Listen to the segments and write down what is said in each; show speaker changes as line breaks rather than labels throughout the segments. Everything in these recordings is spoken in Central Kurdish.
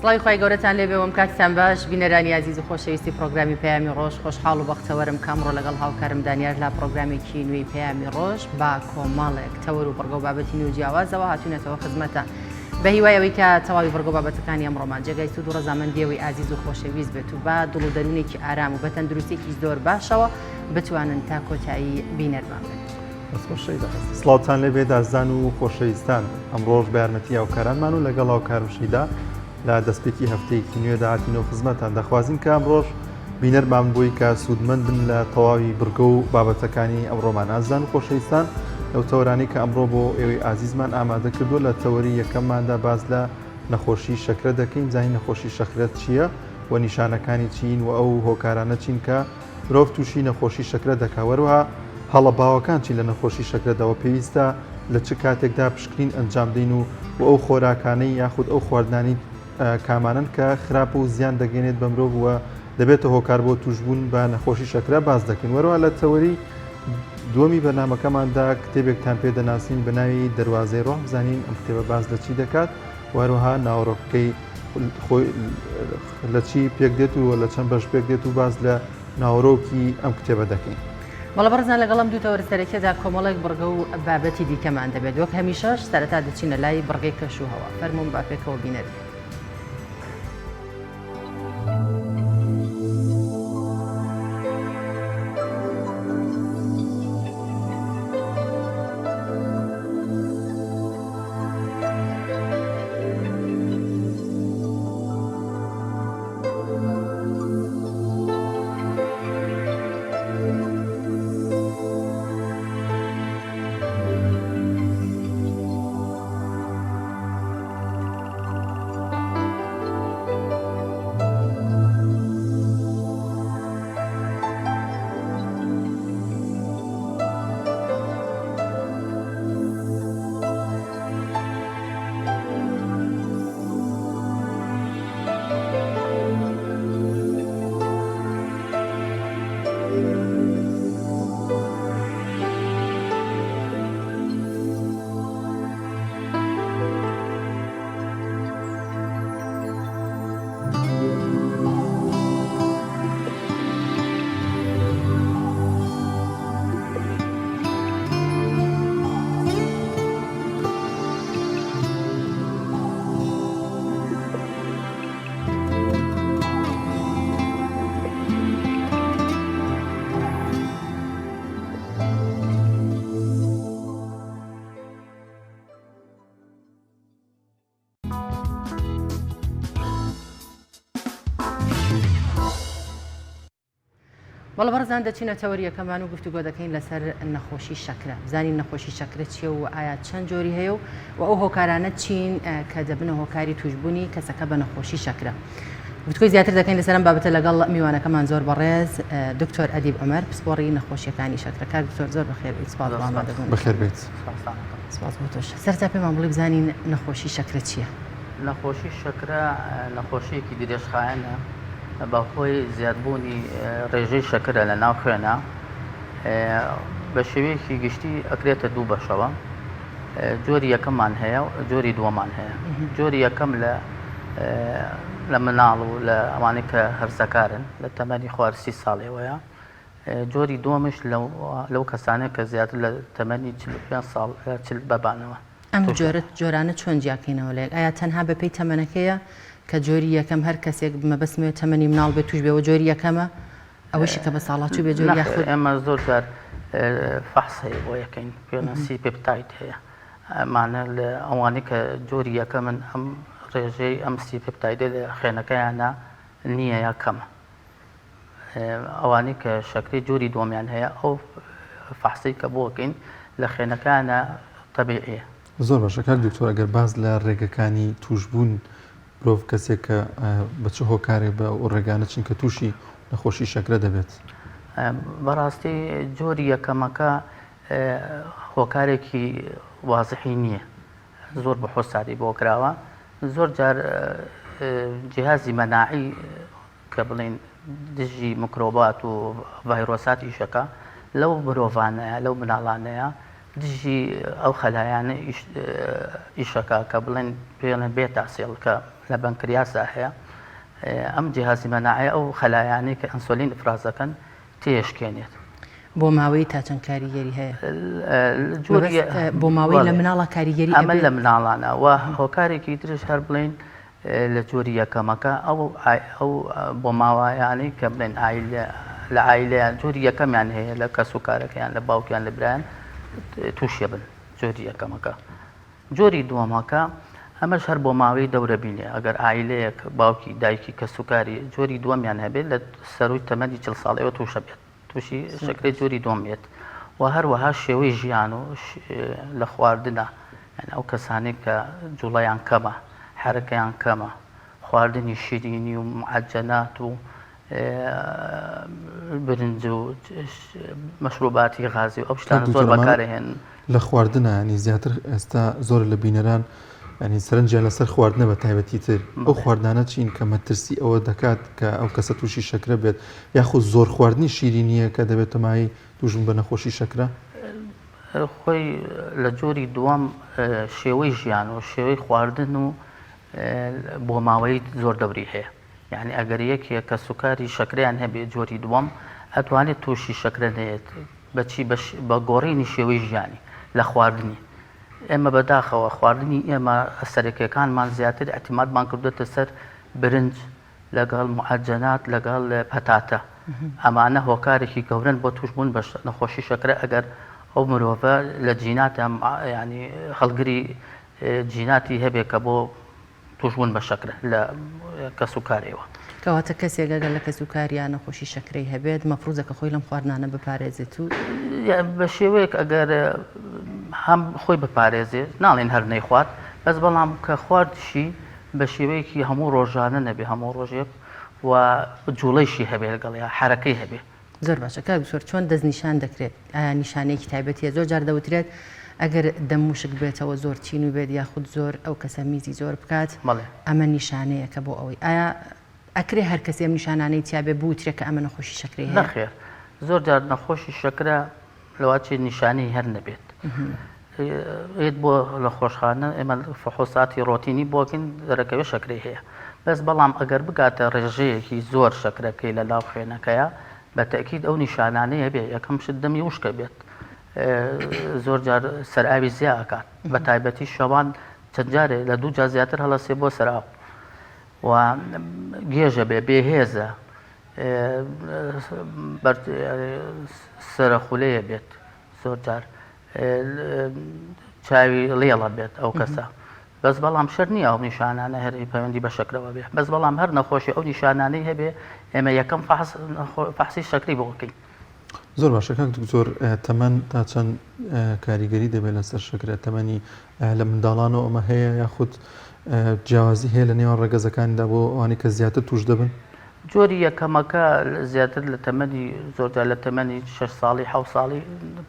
سڵاوی خی گەورەتان لێبێەوەم کاتتان باش بینەرانی عزیز و خۆشەویستی پرۆگرامی پەیامی ڕۆژ خۆشحاڵ و بەختەوەرم کامڕۆ لەگەڵ هاوکارم دانیار لا پرۆگرامێکی نوێی پەیامی ڕۆژ با کۆمەڵێک تەوەر و بڕگە و بابەتی نوێ جیاوازەوە هاتوونەتەوە خزمەتە بە هیوایەوەی کە تەواوی بڕگە و بابەتەکانی ئەمڕۆمان جێگای سوود و ڕەزامەندیەوەی عزیز و خۆشەویست بێت و با دڵ و دەرونێکی ئارام و بە تەندروستێکی زۆر باشەوە بتوانن تا کۆتایی بینەرمان بن.
سڵاوتان لێبێ دازان و خۆشەویستان ئەمڕۆژ بە یارمەتی هاوکارانمان و لەگەڵ هاوکارمشیدا لە دەستپێکی هەفتەیەکی نوێ داهاتینەوە خزمەتان دەخوازین کە ئەمڕۆژ بینەرمان بووی کە سوودمەند بن لە تەواوی بڕگە و بابەتەکانی ئەمڕۆمان ئازان و خۆشەویستان لەو تەوەرانی کە ئەمڕۆ بۆ ئێوەی ئازیزمان ئامادە کردو لە تەوەری یەکەمماندا باز لە نەخۆشی شەکرە دەکەین زانی نەخۆشی شەکرەت چییە و نیشانەکانی چین و ئەو هۆکارانە چین کە مرۆڤ تووشی نەخۆشی شەکرە دەکاوەروها هەڵە باوەکان چی لە نەخۆشی شەکرەدەوە پێویستە لە چ کاتێکدا پشکنین ئەنجام دەین و ئەو خۆراکانەی یاخود ئەو خواردانی کامانن کە خراپ و زیان دەگەێنێت بە مرۆڤ وە دەبێتە هۆکار بۆ توشبوون بە نەخۆشی شەکرە باز دەکەین وەروە لە تەوەری دووەمی بەرنامەکەماندا کتێبێکتان پێ دەناسین بە ناوی دەواازەی ڕۆح بزانین ئەم کتێبە باز لە چی دەکات وەروها ناوەڕۆکەی لە چی پێک دێت و لە چەند بەش پێک دێت و باز لە ناوەڕۆکی ئەم کتێبە دەکەین.
بەڵە بەرزان لەگەڵم دوو تەوەرسەرەکێدا کۆمەڵێک بڕگە و بابەتی دیکەمان دەبێت وەک هەمیشەش سەرەتا دەچینە لای بڕگەی کەشوهەوە فەرموون با پێکەوە بینەر. بەڵە بەرزان دەچینە تەوەریەکەمان و گفتوگۆ دەکەین لەسەر نەخۆشی شەکرە بزانین نەخۆشی شەکرە چیە و ئایا چەند جۆری هەیە و ئەو هۆکارانە چین کە دەبنە هۆکاری توشبوونی کەسەکە بە نەخۆشی شەکرە. گفتگۆی زیاتر دەکەین لەسەرم بابەتە لەگەڵ میوانەکەمان زۆر بەڕێز دکتۆر ئەدیب عومەر پسپۆڕی نەخۆشیەکانی شەکرە. کار دکتۆر زۆر بەخێر بیت. سپاس
بەخێر بیت.
سپاس بۆ تۆش. سەرتا پێمان بڵێ بزانین نەخۆشی شەکرە چییە؟
نەخۆشی شەکرە نەخۆشیەکی درێژخایەنە بەهۆی زیادبوونی ڕێژەی شەکرە لە ناو خوێنە بە شێوەیەکی گشتی ئەکرێتە دوو بەشەوە. جۆری یەکەممان هەیە و جۆری دووەمان هەیە. جۆری یەکەم لە مناڵ و لە ئەوانەی کە هەرزەکارن لە تەمەنی خوارسی ساڵێوەیە. جۆری دووەمش لەو کەسانێک کە زیاتر لە تەمەنی 45 ساڵ بەبانەوە.
ئەم جۆرانە چۆن جیاکەینەوە لێک؟ ئایا تەنها بەپێی تەمەنەکەیە کە جۆری یەکەم هەر کەسێک مەبەستمێ تەمەنی مناڵ بێت توش بێەوە جۆری یەکەمە ئەوەشی کە بە ساڵات بێ جۆری یاخود
ئێمە زۆر جار فەحس هەیە بۆ یەکەین پێناسی پێپتایت هەیە ئەمانە لە ئەوانەی کە جۆری یەکەمن ئەم ڕێژەی ئەم سی پێپتایدە لە خوێنەکەیانە نییە یا کەمە. ئەوانەی کە شەکری جۆری دووەمیان هەیە ئەو فەحسی کە بۆکەین لە خوێنەکانە تەبیعیە.
زۆر باشە کار دکتۆر ئەگەر باز لە ڕێگەکانی توشبوون مرۆڤ کەسێک کە بە چه هۆکارێک بە ئەو ڕێگانە چین کە تووشی نەخۆشی شەکرە دەبێت؟
بەڕاستی جۆری یەکەمەکە هۆکارێکی وازحی نییە زۆر بە حۆساری بۆ کراوە. زۆر جار جیهازی مەناعی کە بڵین دژی میکرۆبات و ڤایرۆساتی شەکە لەو مرۆڤانەیە لەو مناڵانەیە دژی ئەو خەلایانە ئیشەکە کە بڵێن پێڵێن بێتە سێڵکە لە بەنکریاسا هەیە ئەم جیهازی مەناعی ئەو خەلایانەی کە ئەنسۆلین ئفرازەکەن تێشکێنێت
بۆ ماوەی تا چەند کاریگەری هەیە
بۆ
ماوەی لە مناڵە کاریگەری
ئەمە لە مناڵانە و هۆکارێکی ترش هەر بڵێن لە جۆری یەکەمەکە ئەو بۆ ماوایانەی کە بڵێن لە ئایلەیان جۆری یەکەمیان هەیە لە کەس و کارەکەیان لە باوکیان لە برایان تووشە بن جۆری یەکەمەکە جۆری دووەمەکە ئەمەش هەر بۆ ماوەی دەورە بینێ ئەگەر ئایلەیەک باوکی دایکی کەسوکاری جۆری دووەمیان هەبێت لە سەروی تەمەنی 40 ساڵەوە تووشە بێت تووشی شکری جۆری دووەم بێت و هەروەها شێوەی ژیان و لە خواردنە ئەو کەسانی کە جوڵەیان کەمە حرەکەیان کەمە خواردنی شیرینی و معجەنات و برنج و مەشروباتی غازی و ئەو شتانە زۆر بەکارهێن
لە خواردنە ینی زیاتر ئێستا زۆر لە بینەران ینی سەرنجیان لەسەر خواردنە بە تایبەتی تر ئەو خواردانە چین کە مەترسی ئەوە دەکات کە ئەو کەسە تووشی شەکرە بێت یاخود زۆر خواردنی شیرینیە کە دەبێت تەمایی تووشم بە نەخۆشی شەکرە
خۆی لە جۆری دووەم شێوەی ژیان و شێوەی خواردن و بۆ ماوەی زۆر دەوری هەیە یعنی ئەگەر یەکێک کە سوکاری شەکریان هەبێت جۆری دووەم ئەتوانێت تووشی شەکرە نێت بەچی بە گۆڕینی شێوەی ژیانی لە خواردنی ئێمە بەداخەوە خواردنی ئێمە ئەسەرەکیەکانمان زیاتر ئەتیمادمان کردوێتە سەر برنج لەگەڵ معجەنات لەگەڵ پەتاتە ئەمانە هۆکارێکی گەورن بۆ توشبوون بە نەخۆشی شەکرە ئەگەر ئەو مرۆڤە لە جینات ینی هەڵگری جیناتی هەبێت کە بۆ توشبوون بە شەکرە لە کەسوکارێەوە
کەواتە کەسێک ئەگەر لە کەسوکاریان نەخۆشی شەکرەی هەبێت مەفروضەکە خۆی لەم خواردنانە بپارێزێت و
بە شێوەیەک ئەگەر هەم خۆی بپارێزێ ناڵێن هەر نەیخوات بەس بەڵام کە خواردشی بە شێوەیەکی هەموو ڕۆژانە نەبێ هەموو ڕۆژێک و جوڵەیشی هەبێ لەگەڵ یا حرەکەی هەبێ
زۆر باشە کاک دکتۆر چۆن دەستنیشان دەکرێت ئایا نیشانەیەکی تایبەتیە زۆر جار دەوترێت ئەگەر دەم وشک بێتەوە زۆر چین و بێت یاخود زۆر ئەو کەسە میزی زۆر بکات ئەمە نیشانەیەکە بۆ ئەوەی ئایا ئەکرێ هەر کەسێ ئەم نیشانانەی تیابێ بوترێت کە ئەمە نەخۆشی شەکرەی هەیە
نەخێر زۆر جار نەخۆشی شەکرە لەواچێ نیشانەی هەر نەبێت ئێت بۆ لە خۆشخانە ئێمە فحوساتی ڕۆتینی بۆکن دەرەکەوێ شەکرەی هەیە بەس بەڵام ئەگەر بگاتە ڕێژەیەکی زۆر شەکرەکەی لە لاو خوێنەکەیە بە تەکید ئەو نیشانانەیە بێ یەکەم شت دەمی وشکە بێت زۆر جار سەرئاوی زیاد ئەکات بە تایبەتی شەوان چەند جارێ لە دوو جار زیاتر هەڵەسێ بۆ سەرئاو و گێژە بێ بێهێزە سەرەخولەیە بێت زۆر جار چاوی لێڵە بێت ئەو کەسە بەس بەڵام شەر نییە ئەو نیشانانە هەری پەیوەندی بە شەکرەوە بێ بەس بەڵام هەر نەخۆشی ئەو نیشانانەی هەبێ ئێمە یەکەم فحسی شەکری بۆ بکەین
زۆر باشە کاک دکتۆر تەمەن تا چەند کاریگەری دەبێت لەسەر شەکرە تەمەنی لە منداڵانەوە ئەمە هەیە یاخود جیاوازی هەیە لە نێوان ڕێگەزەکانیدا بۆ ئەوانی کە زیاتر توش دەبن
جۆری یەکەمەکە زیاتر لە تەمەنی زۆرجار لە تەمەنی 6 ساڵی 7 ساڵی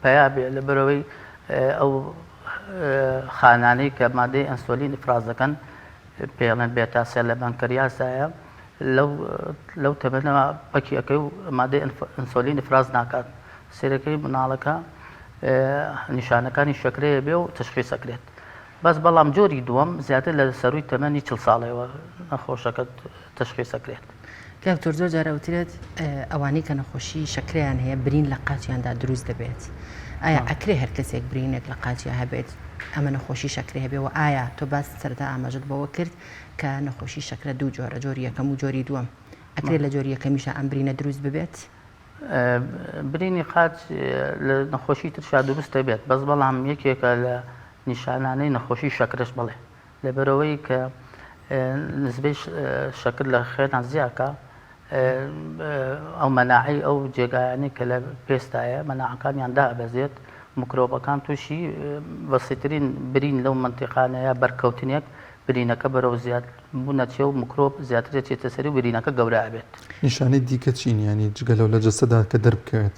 پیا بێ لە بەرەوەی ئەو خانانەی کە مادەی ئەنسۆلین ئفراز دەکەن پێڵێن بێتاسێ لە بەنکەریاسایە لەو تەمەنەوە پەکیەکەی و مادەی ئەنسۆلین ئفراز ناکات سێرەکەی مناڵەکە نیشانەکانی شەکرەیە بێ و تشخیص ئەکرێت بەس بەڵام جۆری دووەم زیاتر لە سەروی تەمەنی 40 ساڵەوە نەخۆشەکە تشخیص ئەکرێت
کاکتۆر زۆر جار ئەوترێت ئەوانەی کە نەخۆشی شەکرەیان هەیە برین لە قاچیاندا دروست دەبێت ئایا ئەکرێ هەر کەسێک برینێک لە قاچیا هەبێت ئەمە نەخۆشی شەکرە هەبێ و ئایا تۆ باس سەردا ئاماژت بەوە کرد کە نەخۆشی شەکرە دوو جۆرە جۆری یەکەم و جۆری دووەم ئەکرێت لە جۆری یەکەمیشە ئەم برینە دروست ببێت
برینی قاچ لە نەخۆشی ترشا دروستە بێت بەس بەڵام یەکێکە لە نیشانانەی نەخۆشی شەکرش بڵێ لەبەرەوەی کە نسبەی شەکر لە خوێنان زیاکە ئەو مەناعی ئەو جێگایانەی کە لە پێستایە مەناعەکانیان دابەزێت میکرۆبەکان تووشی بەسیترین برین لەو منتیقانەیە بەرکەوتنێک برینەکە بەرەو زیاد بوونەچێ و میکرۆب زیاتر چێتە سەری و برینەکە گەورە بێت
نیشانەی دیکە چین ینی جگە لەو لە جەستەدا کە دەربکەوێت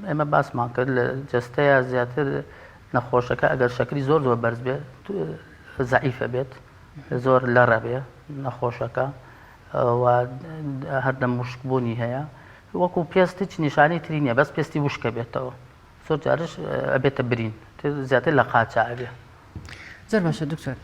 ئێمە باسمان کرد لە جەستەیە زیاتر نەخۆشەکە ئەگەر شەکری زۆر زۆر بەرز بێت زەعیفە بێت زۆر لەڕە بێ نەخۆشەکە و هەردەم مشکبوونی هەیە وەکو پێست هیچ نیشانەی تری نییە بەس پێستی وشکە بێتەوە زۆر جارش ئەبێتە برین زیاتر لە قاچە ئەبێ.
زۆر باشە دکتۆر،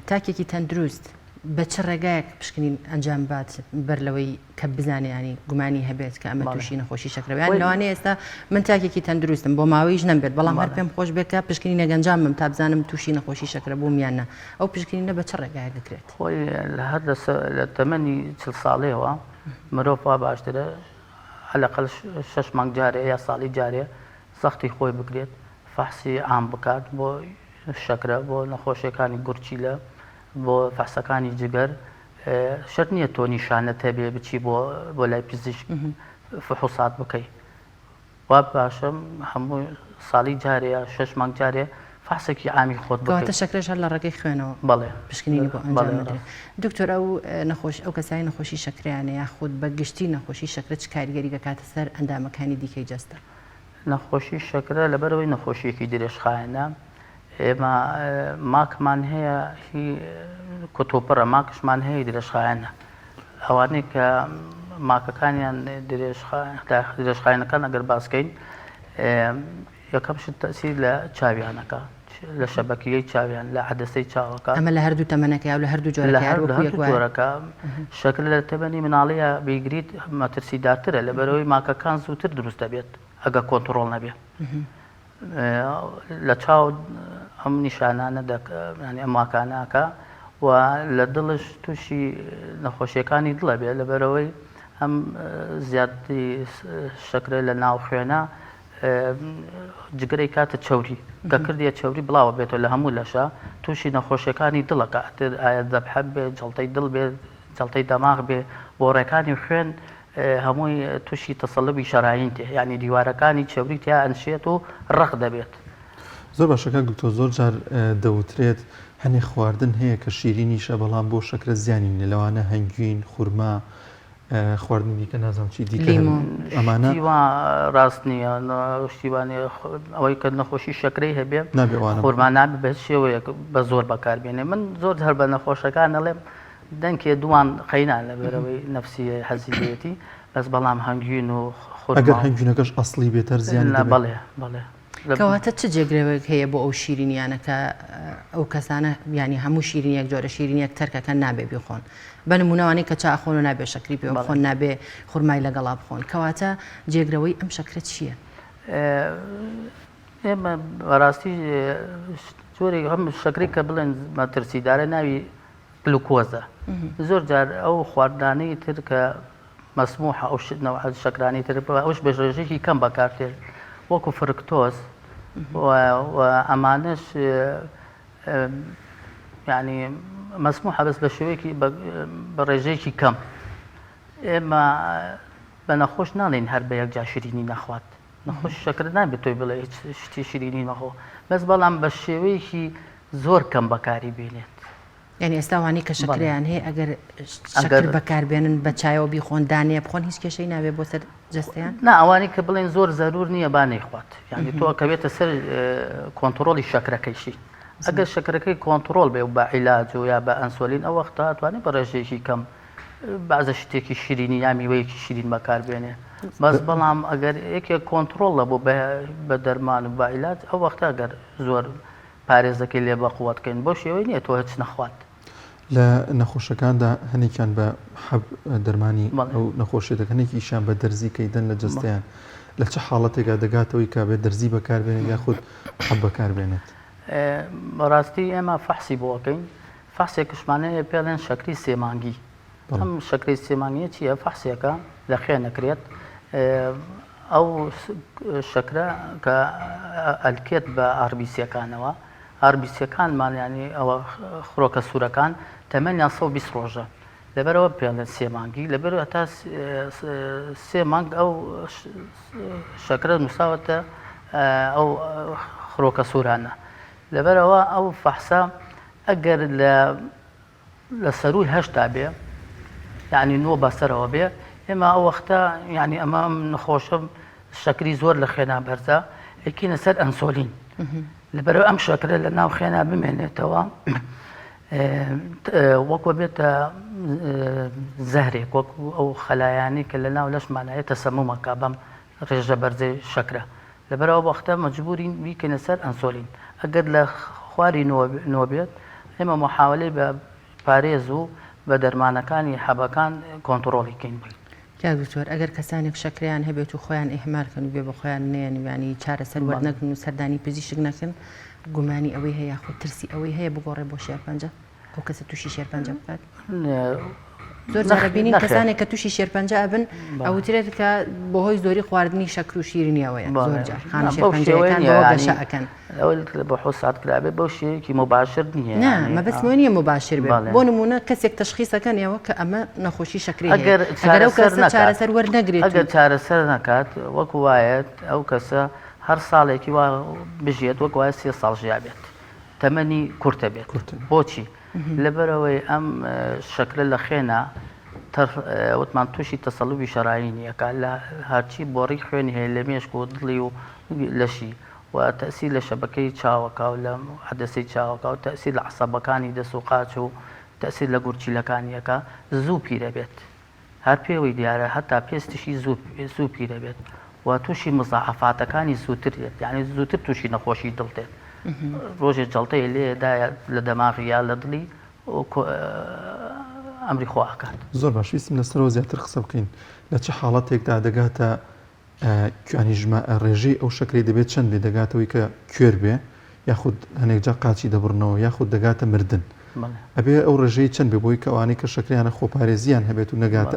تاکێکی تەندروست بە چ ڕێگایەک پشکنین ئەنجام بات بەر لەوەی کە بزانانی گومانی هەبێت کە ئەمە تووشی نەخۆشی شەکرەوەیان لەوانەیە ئێستا من تاکێکی تەندروستم بۆ ماوەیەش نەبێت بەڵام هەر پێم خۆش بێت کە پشکنی نەگەنجامم تا بزانم تووشی نەخۆشی شەکرە بووم یاننا ئەو پشکنینە بە چ ڕێگایەک دەکرێت؟
خۆی لە هەر لە تەمەنی 40 ساڵەیەوە مرۆڤ وا باشترە هەلەقەل 6 مانگ جارێ یا ساڵی جارێ سەختی خۆی بکرێت فەحسی عام بکات بۆ شەکرە بۆ نەخۆشیەکانی گورچیلە بۆ فەحسەکانی جگەر شەرت نییە تۆ نیشانەت هەبێ بچی بۆ لای پزیشک فحوسات بکەیت وا باشە هەموو ساڵی جارێ یا 6 مانگ جارێ فحسێکی عامی خۆت بکەیت.
کەواتە شەکرەش هەر لە ڕێگەی خوێنەوە
بەڵێ
پشکنینی بۆ ئەنجام بدرێت. دکتۆر ئەو کەسانی نەخۆشی شەکرەیانە یاخود بە گشتی نەخۆشی شەکرە چ کاریگەری دەکاتە سەر ئەندامەکانی دیکەی جەستە؟
نەخۆشی شەکرە لەبەرەوەی نەخۆشیەکی درێژخایەنە ئێمە ماکمان هەیە هی کۆتۆپەرە ماکشمان هەیە درێژخایەنە ئەوانەی کە ماکەکانیان درێژخایەنەکان ئەگەر باسکەین یەکەم شت تەسیر لە چاویانەکە لە شەبەکیەی چاویان لە عەدەسەی چاوەکە
ئەمە لە هەردوو تەمەنەکە و لە هەردوو
جۆرەکە شەکر لە تەبەنی مناڵەیە بیگریت مەترسیدارترە لەبەرەوەی ماکەکان زووتر دروست دەبێت ئەگە کۆنتڕۆڵ نەبێت لە چاو ئەم نیشانانە ئەم ماکاناکە و لە دڵش تووشی نەخۆشیەکانی دڵە بێت لەبەرەوەی ئەم زیادی شەکرە لە ناو خوێنە جگەرەی کاتە چەوری کە کردیە چەوری بڵاوە بێتەوە لە هەموو لەشە تووشی نەخۆشیەکانی دڵەکە ئایا دەبحەب بێ جەڵتەی دڵ بێ جەڵتەی دەماغ بێ بۆ ڕێکانی خوێن هەمووی تووشی تەسەڵبی شەراین تێ یعنی دیوارەکانی چەوری تیا ئەنشێت و ڕق دەبێت.
زۆر باشەکە گوتۆ زۆر جار دەوترێت هەنێ خواردن هەیە کە شیرینیشە بەڵام بۆ شەکرە زیانی لەوانە هەنگوین خورما خواردنی کە نازانم چی دیکە ئەمانە
ڕاست نییە شتیوانی ئەوەی کە نەخۆشی شەکرەی هەبێ خورما بێت شێوەیە بە زۆر بەکاربێنێ من زۆر هەر بە نەخۆشەکان نەڵێم دەنکێ دوان قەینان لەبەرەوەی نەفسی حەزیبێتی بەس بەڵام هەنگوین و
ئەگەر هەنگوینەکەش ئەسڵی بێتەر زیان
بەڵێ بەڵێ
کەواتە چ جێگرێوەیەک هەیە بۆ ئەو شیرینیانە کە ئەو کەسانە ینی هەموو شیرینیەک جۆرە شیرینیەک تەرکەکە نابێ بخۆن بە نمونەوانەی کە چاخۆن و نابێ شەکری پێ بخۆن نابێ خورمای لەگەڵا بخۆن کەواتە جێگرەوەی ئەم شەکرە چییە؟
ئێمە بەڕاستی جۆری هەم شەکری کە بڵێن مەترسیدارە ناوی گلوکۆزە زۆر جار ئەو خواردانەی تر کە مەسموحە ئەو نەوع شەکرانی تر ئەوش بەژێژێکی کەم بەکارتێت وەکو فرکتۆز و ئەمانش ینی مەسموحە بەس بە شێوەیەکی بە ڕێژەیەکی کەم ئێمە بە نەخۆش ناڵێن هەر بە یەکجا شیرینی نەخوات نەخۆش شەکر نابێت تۆی بڵێ هیچ شتی شیرینی نەخۆ بەس بەڵام بە شێوەیەکی زۆر کەم بەکاری بێنێت.
یعنی ئێستاوانی کە شەکریان هەیە ئەگەر شەکر بەکاربێنن بە چایەوە بیخۆن دانێ بخۆن هیچ کێشەی نابێ بۆ سەر جەستیان؟
نا ئەوانی کە بڵێن زۆر زەرور نییە با نەیخوات یعنی تۆ کە بێتە سەر کۆنتڕۆڵی شەکرەکەیشی ئەگەر شەکرەکەی کۆنتڕۆڵ بێ و بە عیلاج و یا بە ئەنسۆلین ئەو وەختە توانێت بە ڕێژەیەکی کەم بەعزە شتێکی شیرینی یا میوەیەکی شیرین بەکاربێنێ بەس بەڵام ئەگەر یەکێک کۆنتڕۆڵە بۆ بە دەرمان و بە عیلاج ئەو وەختە ئەگەر زۆر پارێزەکەی لێ بەقووەتکەین بۆ شێوەی نییە تۆ هیچ نەخوات.
لە نەخۆشەکاندا هەنێکیان بە حەب دەرمانی ئەو نەخۆشیەکەنێکیشان بە دەرزی کەیدەن لە جەستیان لە چه حاڵەتێکا دەگاتەوەی کا بێت دەرزی بەکاربێنێت یاخود حەب بەکاربێنێت؟
بەڕاستی ئێمە فەحسی بۆکەین فەحسێکشمانەیە پێڵێن شەکری سێمانگی ئەم شەکری سێمانگیە چییە فەحسێکە لە خوێنەکرێت ئەو شەکرە کە ئەلکێت بە ئاربیسیەکانەوە ئاربیسیەکانمان ینی ئەوە خڕۆکە سوورەکان تەمەنیان 120 ڕۆژە لەبەرەوە پێڵێن سێمانگی لەبەر هەتا سێ مانگ ئەو شەکرە نووساوەتە ئەو خڕۆکە سوورانە لەبەرەوە ئەو فەحسا ئەگەر لە سەرووی هەشتا بێ یعنی نۆ بەسەرەوە بێ ئێمە ئەو وەختە یعنی ئەمە نەخۆشە شەکری زۆر لە خوێنا بەرزە ئەکینە سەر ئەنسۆلین لەبەرەوە ئەم شەکرە لە ناو خوێنا بمێنێتەوە وەکو بێتە زەهرێک وەکو ئەو خەلایانی کە لە ناو لەشمانایە تەسەمومەکە بەم ڕێژە بەرزەی شەکرە لەبەرەوە وەختە مەجبورین بیکەنە سەر ئەنسۆلین ئەگەر لە خواری نۆ بێت ئێمە محاولەی بە پارێز و بە دەرمانەکانی حەبەکان کۆنتترۆڵیکەین بین.
یا دکتۆر ئەگەر کەسانێک شەکریان هەبێت و خۆیان ئێحمالکەن و بێ بە خۆیان نێن ینی چارەسەر وەرنەگرن و سەردانی پزیشک نەکەن گومانی ئەوەی هەیە خۆ ترسی ئەوەی هەیە بگۆڕێ بۆ شێرپەنجە ئەو کەسە تووشی شێرپەنجە بکات زۆر جارە بینین کەسانێک کە تووشی شێرپەنجە ئەبن ئەوترێت کە بەهۆی زۆری خواردنی شەکر و شیرینیەوەیە زۆر جار خانە شێرپەنجەکان بەوە گەشە ئەکەن
بە حوسات کرابێ بەو شێوەیەکی مباشر نییە
نه مەبەستمەوە نییە مباشر بێت بۆ نمونە کەسێک تەشخیصەکەن ئێوە کە ئەمە نەخۆشی شەکری
ئەگەر
ئەو کەسە چارەسەر وەرنەگرێت
ئەگەر چارەسەر نکات وەکو وایەت ئەو کەسە هەر ساڵێکی وا بژێت وەک وایە 3 ساڵ ژیا بێت تەمەنی کورتە بێت بۆچی لەبەرەوەی ئەم شەکرە لە خێنە وتمان تووشی تەسەڵوبی شەڕایینیەکە لە هەرچی بۆڕی خوێنی هەیە لە مێشک و دڵی و لەشی و تەسی لە شەبەکەی چاوەکە و لە حەدەسەی چاوەکە و تەسی لە عسەبەکانی دەست و قاچ و تەسی لە گورچیلەکانیەکە زوو پیرە بێت هەر پێوەی دیارە هەتا پێستشی زوو پیرە بێت و تووشی مزاحەفاتەکانی زووتر بێت یعنی زووتر تووشی نەخۆشی دڵ دێت ڕۆژێ جەڵتەیە لێدایە لە دەماغی یا لە دڵی ئەمری خواکات
زۆر باش ویستم لەسەرەوە زیاتر قسە بکەین لە چه حاڵەتێکدا دەگاتە کوانیژمە ڕێژەی ئەو شەکری دەبێت چەند بێ دەگاتەوەی کە کوێر بێ یاخود هەنێکجا قاچی دەبڕنەوە یاخود دەگاتە مردن ئەبێ ئەو ڕێژەی چەند بێ بۆی کەوانەی کە شەکریانە خۆپارێزیان هەبێت و نەگاتە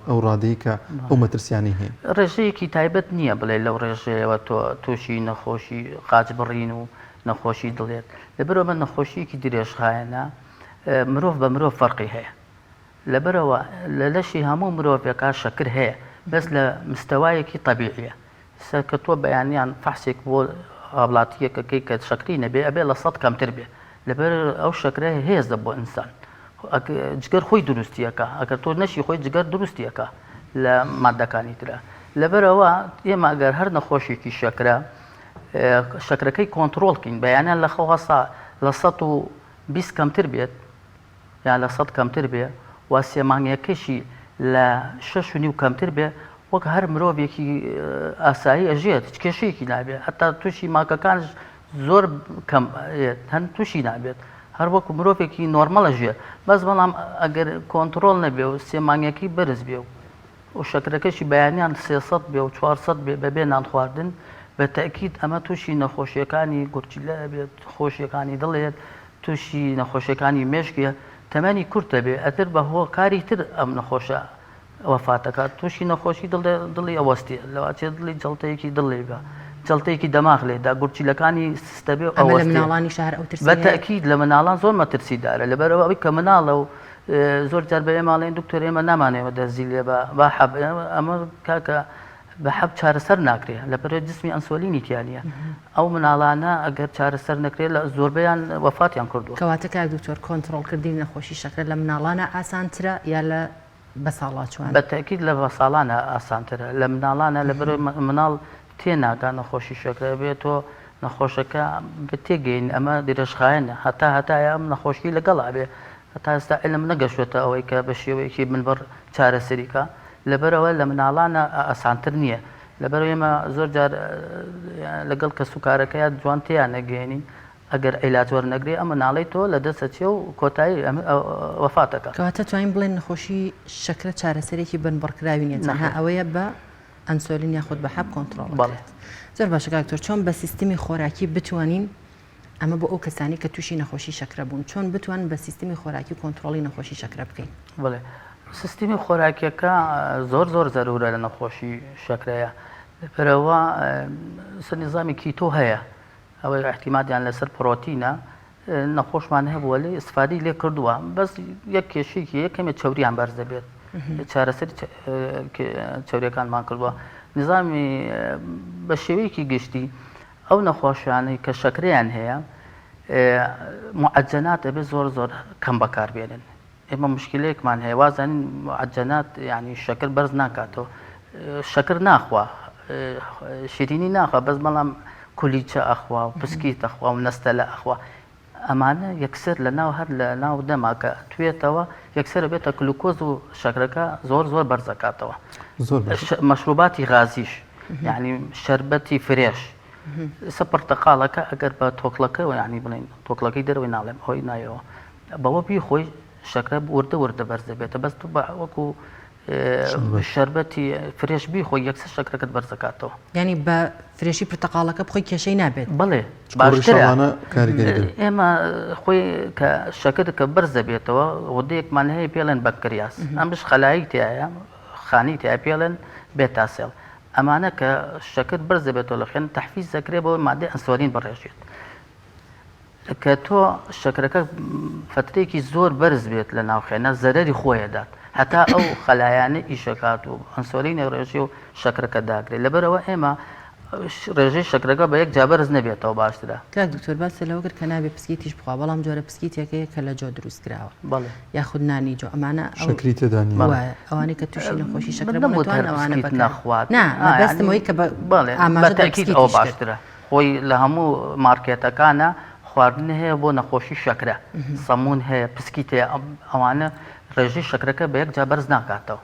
ئەو ڕادەی کە ئەو مەترسیانی هەیە
ڕێژەیەکی تایبەت نییە بڵێ لەو ڕێژەیەوە تۆ تووشی نەخۆشی قاچ بڕین و نەخۆشی دڵێت لەبەرەوە من نەخۆشیەکی درێژخایەنە مرۆڤ بە مرۆڤ فەرقی هەیە لەبەرەوە لە لەشی هەموو مرۆڤێکا شەکر هەیە بەس لە مستەوایەکی طەبیعیە کە تۆ بەیانیان فەحسێک بۆ هاوڵاتیەکەکەی کە شەکری نەبێ ئەبێ لە 100 کەمتر بێ لەبەر ئەو شەکرە هێزە بۆ ئینسان جگەر خۆی دروستیەکە ئەگەر تۆ نەشی خۆی جگەر دروستیەکە لە مادەکانی ترە لەبەرەوە ئێمە ئەگەر هەر نەخۆشیێکی شەکرە شەکرەکەی کۆنتترۆڵکەین بەیانیان لە خەوەسا لە 120 کەمتر بێت یان لە 100 کەمتر بێ و سێمانگیەکەشی لە 6.5 کەمتر بێ وەک هەر مرۆڤێکی ئاسایی ئەژێت هیچ کێشەیەکی نابێت هەتا تووشی ماکەکان زۆر کەم هەن تووشی نابێت هەر وەکو مرۆڤێکی نۆرمەڵە ژێ بەس بەڵام ئەگەر کۆنتترۆل نەبێ و سێمانگیەکەی بەرز بێ و شەکرەکەشی بەیانیان 300 بێ و 400 بێ بەبێ نان خواردن بە تەکید ئەمە تووشی نەخۆشیەکانی گورچیلە بێت خۆشیەکانی دڵێت تووشی نەخۆشیەکانی مێشکە تەمەنی کورتە بێ ئەتر بە هۆکاری تر ئەم نەخۆشە وەفاتەکات تووشی نەخۆشی دڵی ئەوەستێ لەواچێت دڵی جەڵتەیەکی دڵێ بە جەڵتەیەکی دەماغ لێدا گورچیلەکانی سستە بێ
مناڵانی شار ئەو
بە تەکید لە مناڵان زۆر مەترسیدارە لەبەرەوە ئەوەی کە مناڵە و زۆر جار بە ئێماڵێن دکتۆر ئێمە نامانەوە دەرزی لێ بە حەب ئەمە کاکە بە حەب چارەسەر ناکرێت لەبەرەوە جسمی ئەنسۆلینی تیانە ئەو مناڵانە ئەگەر چارەسەر نەکرێت لە زۆربیان وەفاتیان کردووە
کەواتە کاک دکتۆر کۆنتترۆڵکردنی نەخۆشی شەکرە لە مناڵانە ئاسانترە یا لە بەساڵاتوان
بە تەکید لە بەساڵانە ئاسانترە لە مناڵانە لەبەرەوە مناڵ تێناگات نەخۆشی شەکرە بێتۆ نەخۆشەکە بتێگەین ئەمە درێژخایەنە هەتایە ئەم نەخۆشی لەگەڵا بێ هەتا ئێستا علم نەگەشتوێتە ئەوەی کە بە شێوەیەکی منبەر چارەسەریکە لەبەرەوە لە مناڵانە ئاسانتر نییە لەبەرەوە ئێمە زۆر جار لەگەڵ کە سوکارەکەیان جوان تیان نەگەێنین ئەگەر عیلاج وەرنەگرێ ئەم مناڵی تۆ لە دەستە و کۆتایی وەفاتەکە
کەواتە توانین بڵێن نەخۆشی شەکرە چارەسەرێکی بنبڕکراوی نیە تەنها ئەوەیە بە ئەنسۆلین یاخود بە حەب کۆنتترۆڵ بڵێت زۆر باشە کاکتۆر چۆن بە سیستمی خۆراکی بتوانین ئەمە بۆ ئەو کەسانی کە تووشی نەخۆشی شەکرە بوون چۆن بتوان بە سیستمی خۆراکی کۆنتترۆڵی نەخۆشی شەکرە بکەین
بڵێ سیستمی خۆراکیەکە زۆر زەرورە لە نەخۆشی شەکرەیە لەبەرەوە نظامی کیتۆ هەیە ئەوەی احتیمادیان لەسەر پرۆتینە نەخۆشمان هەبووە لێ ئستفادی لێ کردووە بەس یەک کێشێکی یەکەمێ چەوریان بەرز دەبێت چارەسەر چەوریەکانمان کردووە نظامی بە شێوەیەکی گشتی ئەو نەخۆشیانەی کە شەکرەیان هەیە معجەنات ئەبێ زۆر کەم بەکاربێنن ئێمە مشکلەیەکمان هەیە وازانین معجەنات یعنی شەکر بەرز ناکاتەوە شەکر ناخوا شیرینی ناخوا بەس بەڵام کولیچە ئەخوا و پسکیت ئەخوا و نەستەلە ئەخوا ئەمانە یەکسەر لە ناو هەر لە ناو دەماکە توێتەوە یەکسەرە بێتە گلوکۆز و شەکرەکە زۆر بەرزەکاتەوە مەشروباتی غازیش یعنی شەربەتی فرێش ئێستا پرتەقاڵەکە ئەگەر بە تۆکڵەکەەوە ینی بڵین تۆکڵەکەی دەرەوەی ناڵێم هۆی نایەوە بەوە بیخۆی شەکرە وردە بەرز دەبێتە بەس تو بە وەکو شەربەتی فرێش بیخۆی یەکسەر شەکرەکەت بەرز دەکاتەوە
ینی بە فرێشی پرتەقاڵەکە بخۆی کێشەی نابێت
بڵێ
باشترە کاریگەری
ئێمە خۆی کە شەکرکە بەرز دەبێتەوە وردەیەکمان هەیە پێڵێن بەکریاس ئەمش خەلایی تایە خانی تیا پێڵێن بێتاسێڵ ئەمانە کە شەکر بەرز دەبێتەوە لە خوێن تەحفیز دەکرێت بەوەی مادەی ئەنسۆلین بەڕێژێت کە تۆ شەکرەکە فترێکی زۆر بەرز بێت لە ناوخێنە زەرەری خۆیەدات هەتا ئەو خەلایانە ئیشەکات و ئەنسۆلینی ڕێژی و شەکرەکە داگرێت لەبەرەوە ئێمە ڕێژەی شەکرەکە بە یەک جا بەرز نەبێتەوە باشترە
کاک دکتۆر باسە لەوە کرد کە نابێت پسکیتیش بخوا بەڵام جۆرە پسکیتێکەیە کە لە جۆ دروست کراوە
بەڵێ
یاخود نانی جۆ ئەمانە
شەکری تێدانی
ئەوانەی کە تووشی نەخۆشی شەکرە
نەخوات
بەستمەوەی کە
بەتەکیید ئەوە باشترە خۆی لە هەموو مارکێتەکانە خواردن هەیە بۆ نەخۆشی شەکرە سەمون هەیە پسکیت هەیە ئەوانە ڕێژەی شەکرەکە بە یەک جا بەرز ناکاتەوە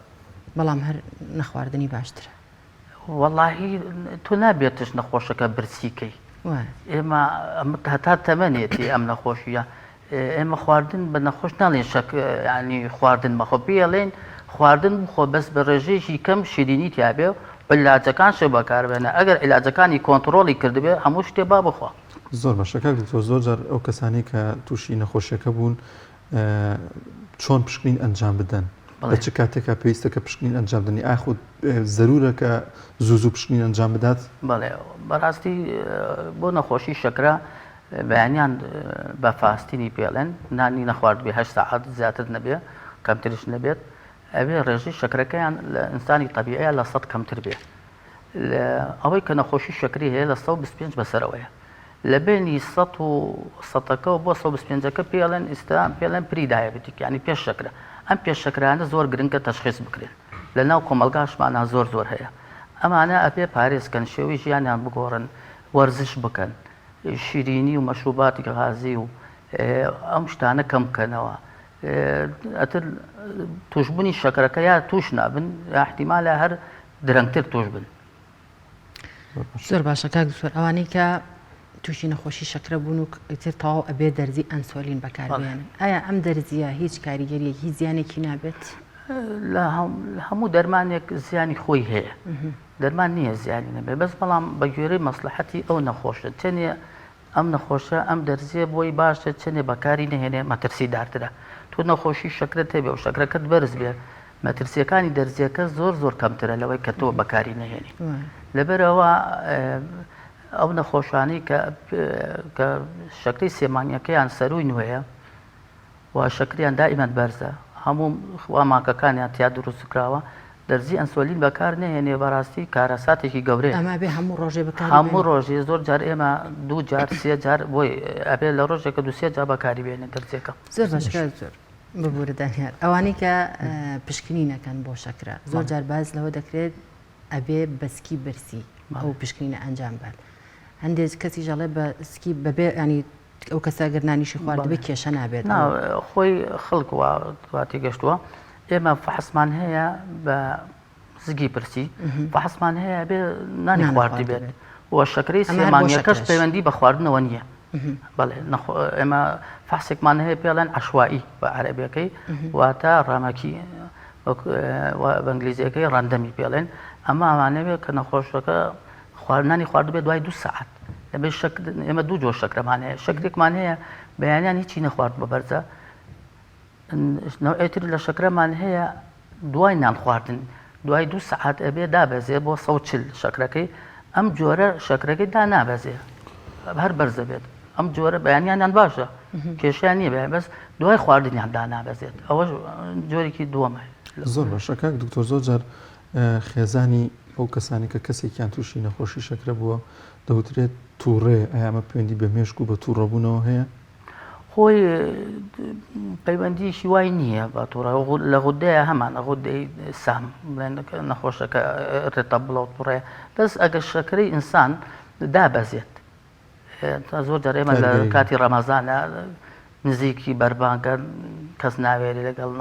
بەڵام هەر نەخواردنی باشترە
وەڵاهی تو نابێتش نەخۆشەکە برسیکەی ئێمە هەتا تەمەنێتی ئەم نەخۆشیە ئێمە خواردن بە نەخۆش ناڵێن ینی خواردن بەخۆ پێڵێن خواردن بخۆ بەس بە ڕێژەیەکی کەم شیرینی تیابێ علاجەکان شێ بەکاربێنە ئەگەر علاجەکانی کۆنتترۆلی کردبێ هەموو شتێ با بخوا
زۆر باشەکە دکتۆر زۆر جار ئەو کەسانی کە تووشی نەخۆشیەکە بوون چۆن پشکنین ئەنجام بدەن بە چ کاتێکە پێویستە کە پشکنین ئەنجام بدنی ئاخود زەرورە کە زوو پشکنین ئەنجام بدات
بەڵێ بەڕاستی بۆ نەخۆشی شەکرە بەیانیان بە فاستینی پێڵێن نانی نەخوارد بێ 8 ساعات زیاتر نەبێ کەمتریش نەبێت ئەوێ ڕێژەی شەکرەکەیان لە ئینسانی طبیعەیە لە 100 کەمتر بێ ئەوەی کە نەخۆشی شەکری هەیە لە 125 بەسەرەوەیە لە بینی 100ەکە بۆ 125ەکە پێڵێن ئێستا پێڵێن پری دایابێتیک ینی پێش شەکرە ئەم پێش شەکرانە زۆر گرنگکە تەشخیص بکرێن لە ناو کۆمەلگاشمانە زۆر هەیە ئەمانە ئەپێ پارێزکەن شێوەی ژیانیان بگۆڕن وەرزش بکەن شیرینی و مەشروباتی غازی و ئەم شتانە کەم بکەنەوە ئەتر توشببوونی شەکرەکە یا توش نابن احتیمالە هەر درەنگتر توش بن
زۆر باشە کاک دکتۆر ئەوانەی کە تووشی نەخۆشی شەکرە بوون و ئیتر تەواو ئەبێ دەرزی ئەنسۆلین بەکاربێنن ئایا ئەم دەرزیە هیچ کاریگەریەک هیچ زیانێکی نابێت
لە هەموو دەرمانێک زیانی خۆی هەیە دەرمان نییە زیانی نەبێت بەس بەڵام بە گوێرەی مەسلحەتی ئەو نەخۆشە چێنێ ئەم نەخۆشە ئەم دەرزیە بۆی باشە چێنێ بەکاری نەهێنێ مەترسی دارترە تو نەخۆشی شەکرە تێبێ و شەکرەکەت بەرز بێ مەترسیەکانی دەرزیەکە زۆر کەمترە لەوەی کە تۆ بەکاری نەهێنی لەبەرەوە ئەو نەخۆشانی کە شەکری سێمانیەکەیان سەروی نوێیە و شەکریان دائیمەن بەرزە هەموو ماکەکانیان تیا دروست کراوە دەرزی ئەنسۆلین بەکار نهێنێ بەڕاستی کارەساتێکی گەورەیە
ئەمە بێ هەموو ڕۆژێ بەکار
هەموو ڕۆژێ زۆر جار ئێمە 2 جار 3 جار بۆی ئەبێ لە ڕۆژێکە 2 جار بەکاری بێنێ دەرزیەکە
زۆر باشکار زۆر ببوورە دانیار ئەوانەی کە پشکنی نەکەن بۆ شەکرە زۆر جار باز لەوە دەکرێت ئەبێ بەسکی برسی ئەو پشکنینە ئەنجام بات هەندێک کەسی ژەڵێ بە سکی بەبێ ینی ئەو کەسا گەرنانیشی خوارد بێ کێشە نابێت
خۆی خەڵک واتی گەشتووە ئێمە فحسمان هەیە بە زگی پرسی فحسمان هەیە بێ نانی خواردی بێت و شەکرەی سێمانیەکەش پەیوەندی بە خواردنەوە نییە بەڵێ ئێمە فحسێکمان هەیە پێڵێن عەشوایی بە عەرەبیەکەی واتە ڕامەکی بە ئەنگلیزیەکەی ڕەندەمی پێڵێن ئەمە ئەمانەوێت کە نەخۆشەکە خواردنانی خوارد بێت دوای 2 ساعت ئێمە 2 جۆر شەکرەمان هەیە شەکرێکمان هەیە بەیانیان هیچی نەخوارد بە بەرزە نەوعێتر لە شەکرەمان هەیە دوای نان خواردن دوای 2 ساعت ئەبێ دابەزێ بۆ 140 شەکرەکەی ئەم جۆرە شەکرەکەی دا نابەزێ هەر بەرزە بێت ئەم جۆرە بەیانیان باشە کێشیان نییە بێ بەس دوای خواردنیان دا نابەزێت ئەوە جۆرێکی دووەمە
زۆر باشەکە دکتۆر زۆر جار خێزانی ئەو کەسانی کە کەسێکیان تووشی نەخۆشی شەکرە بووە دەوترێت تووڕێ ئەمە پەیوەندی بە مێشک و بە تووڕەبوونەوە هەیە
خۆی پەیوەندیشی وای نییە بە تووڕە لە غودەیە هەمان غودەی سام نەخۆشەکە ڕێتە بڵاو تووڕێ بەس ئەگەر شەکرەی ئینسان دابەزێت تا زۆر جار ئێمە لە کاتی ڕەمەزانە نزیکی بەربانکە کەس ناوێری لەگەڵ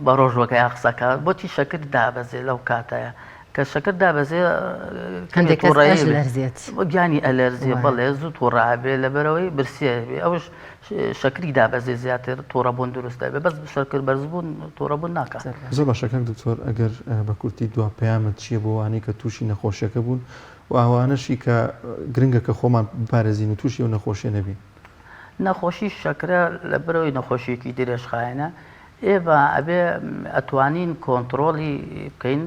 بە ڕۆژوەکە یا قسەکە بۆچی شەکر دابەزێ لەو کاتەیە کە شەکر دابەزێ
هەندێک کەس ئەش لەرزێت
گیانی ئەلەرزیە بەڵێ زوو تۆڕابێ لەبەرەوەی برسیە بێ ئەوش شەکری دابەزێ زیاتر تۆڕەبوون دروستە بێ بەس شەکر بەرزبوون تۆڕەبوون ناکات.
زۆر باشەکەم دکتۆر ئەگەر بە کورتی دوا پەیامت چییە بۆ وانەی کە تووشی نەخۆشیەکە بوون و ئەوانەشی کە گرنگە کە خۆمان بپارێزین و تووشی و نەخۆشیە نەبین.
نەخۆشی شەکرە لەبەرەوەی نەخۆشیەکی درێژخایەنە ئێوە ئەبێ ئەتوانین کۆنتترۆلی بکەین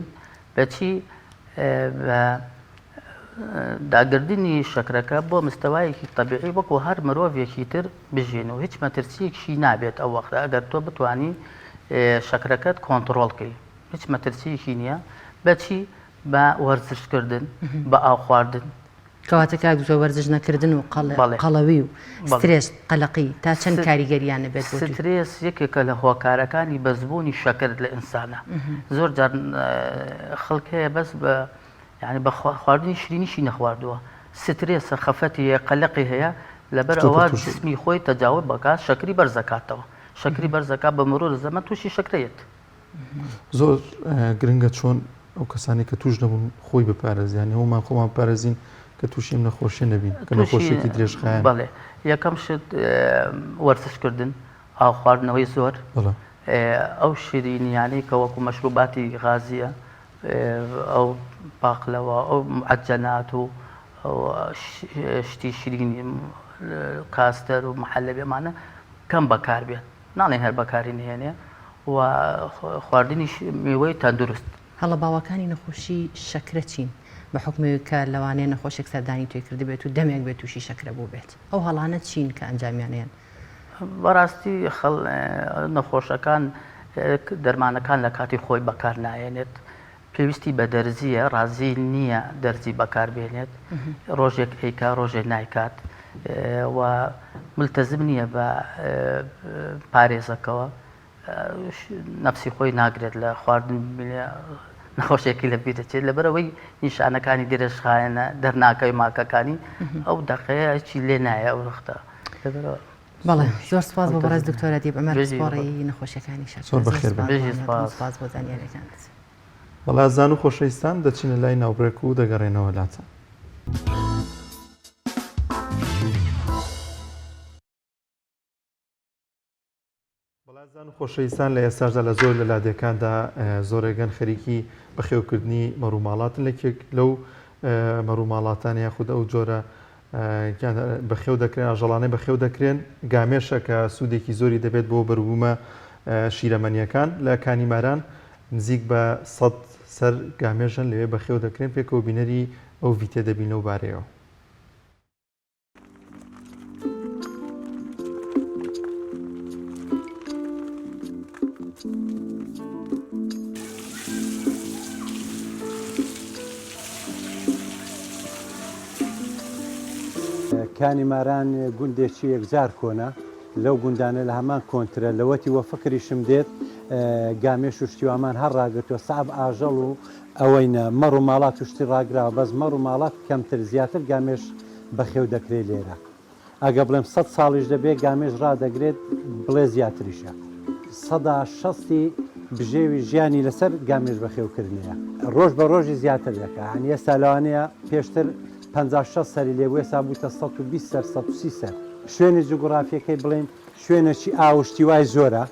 بەچی داگردنی شەکرەکە بۆ مستەوایەکی تەبیعی وەکو هەر مرۆڤێکی تر بژێن و هیچ مەترسیەکشی نابێت ئەو وەختە ئەگەر تۆ بتانی شەکرەکەت کۆنتترۆڵکەی هیچ مەترسیەکی نییە بەچی بە وەرزشکردن بە ئاو خواردن
کەواتە کاک زۆر وەرزش نەکردن و قەڵەوی و سترێس قەلەقی تا چەند کاریگەریانە بێت.
سترێس یەکێکە لە هۆکارەکانی بەزبوونی شەکر لە ئینسانە. زۆر جار خەڵک هەیە بەس بە یعنی بە خواردنی شرینیشی نەخواردووە سترێسە خەفەتی هەیە قەلەقی هەیە لەبەر ئەوە جسمی خۆی تەجاوز بکات شەکری بەرزەکاتەوە شەکری بەرزەکە بە مرۆر زەمە تووشی شەکرەیەت.
زۆر گرنگە چۆن ئەو کەسانی کە توش نەبوون خۆی بپارێزیان هەمومان خۆمان پارێزین کە تووشیم نەخۆشی نەبین کە نەخۆشیێکی درێژخایەن.
بەڵێ یەکەم شت وەرزشکردن ئاو خواردنەوەی زۆر ئەو شیرینیانەی کە وەکو مەشروباتی غازیە ئەو باقلەوە ئەو عەجەنات و شتی شیرینی کاستەر و محەلە بێمانە کەم بەکار بێت ناڵێن هەر بەکاری نهێنێ و خواردنی میوەی تەندروست.
هەڵە باوەکانی نەخۆشی شەکرە چین بە حکومی کە لەوانەیە نەخۆشێک سەردانی توێ کردی بێت و دەمێک بێت تووشی شەکرە بوو بێت ئەو هەڵانە چین کە ئەنجامیانیان
بەڕاستی نەخۆشەکان دەرمانەکان لە کاتی خۆی بەکار نایێنێت پێویستی بە دەرزیە ڕازی نییە دەرزی بەکاربێنێت ڕۆژێک ئەیکا ڕۆژێک نایکات و ملتەزم نییە بە پارێزەکەەوە نەفسی خۆی ناگرێت لە خواردن نەخۆشیێکی لە بیرەچێت لەبەرەوەی نیشانەکانی درێژخایەنە دەرناکەی ماکەکانی ئەو دەقەیە چی لێ نایە ئەو ڕختە لەبەرەوە.
بەڵێ زۆر سپاس بۆ بەڕێز دکتۆرە دیب ئەمە سپۆڕی نەخۆشیەکانی شەکر
زۆر بەخێر
سپاس بۆ زانیاریەکان.
بەڵا زان و خۆشەویستان دەچینە لای ناوبرێک و دەگەڕێنەوە لاتە. بەڵازان و خۆشەویستان لە ئێستاشدا لە زۆر لە لادەکاندا زۆرێگەن خەریکی بەخێوکردنی مەڕووماڵاتن لەکێک لەو مەڕووماڵاتان یاخود ئەو جۆرە بەخێو دەکرێن ئاژەڵانەی بەخێو دەکرێن گامێشە کە سوودێکی زۆری دەبێت بۆ بەروبوومە شیرەمەنیەکان لە کانیماران نزیک بە 100 سەر گامێژن لەوێ بەخێو دەکرێن پێکەوە بینەری ئەو ڤیتێ دەبینە و بارەیەوە.
کانیماران گوندێکی یەکجار کۆنا لەو گوندانە لە هەمان کۆنترە لەوەتی وە فکریشم دێت گامێش و شتیوامان هەر ڕاگرتووە ساب ئاژەڵ و ئەوەینە مەڕ و ماڵات و شتی ڕاگراوە بەس مەڕ و ماڵات کەمتر زیاتر گامێش بەخێو دەکرێت لێرە ئەگە بڵێم 100 ساڵیش دەبێت گامێش ڕدەگرێت بڵێ زیاتریشە 160 بژێوی ژیانی لەسەر گامێش بەخێوکردنیە ڕۆژ بە ڕۆژی زیاتر دەکە هەنی ئێستا لەوانەیە پێشتر 56 سەری لێبوو ێستا بووتە 120 سەر 130 سەر شوێنی جوگرافیەکەی بڵێن شوێنێکی ئاوشتی وای زۆرە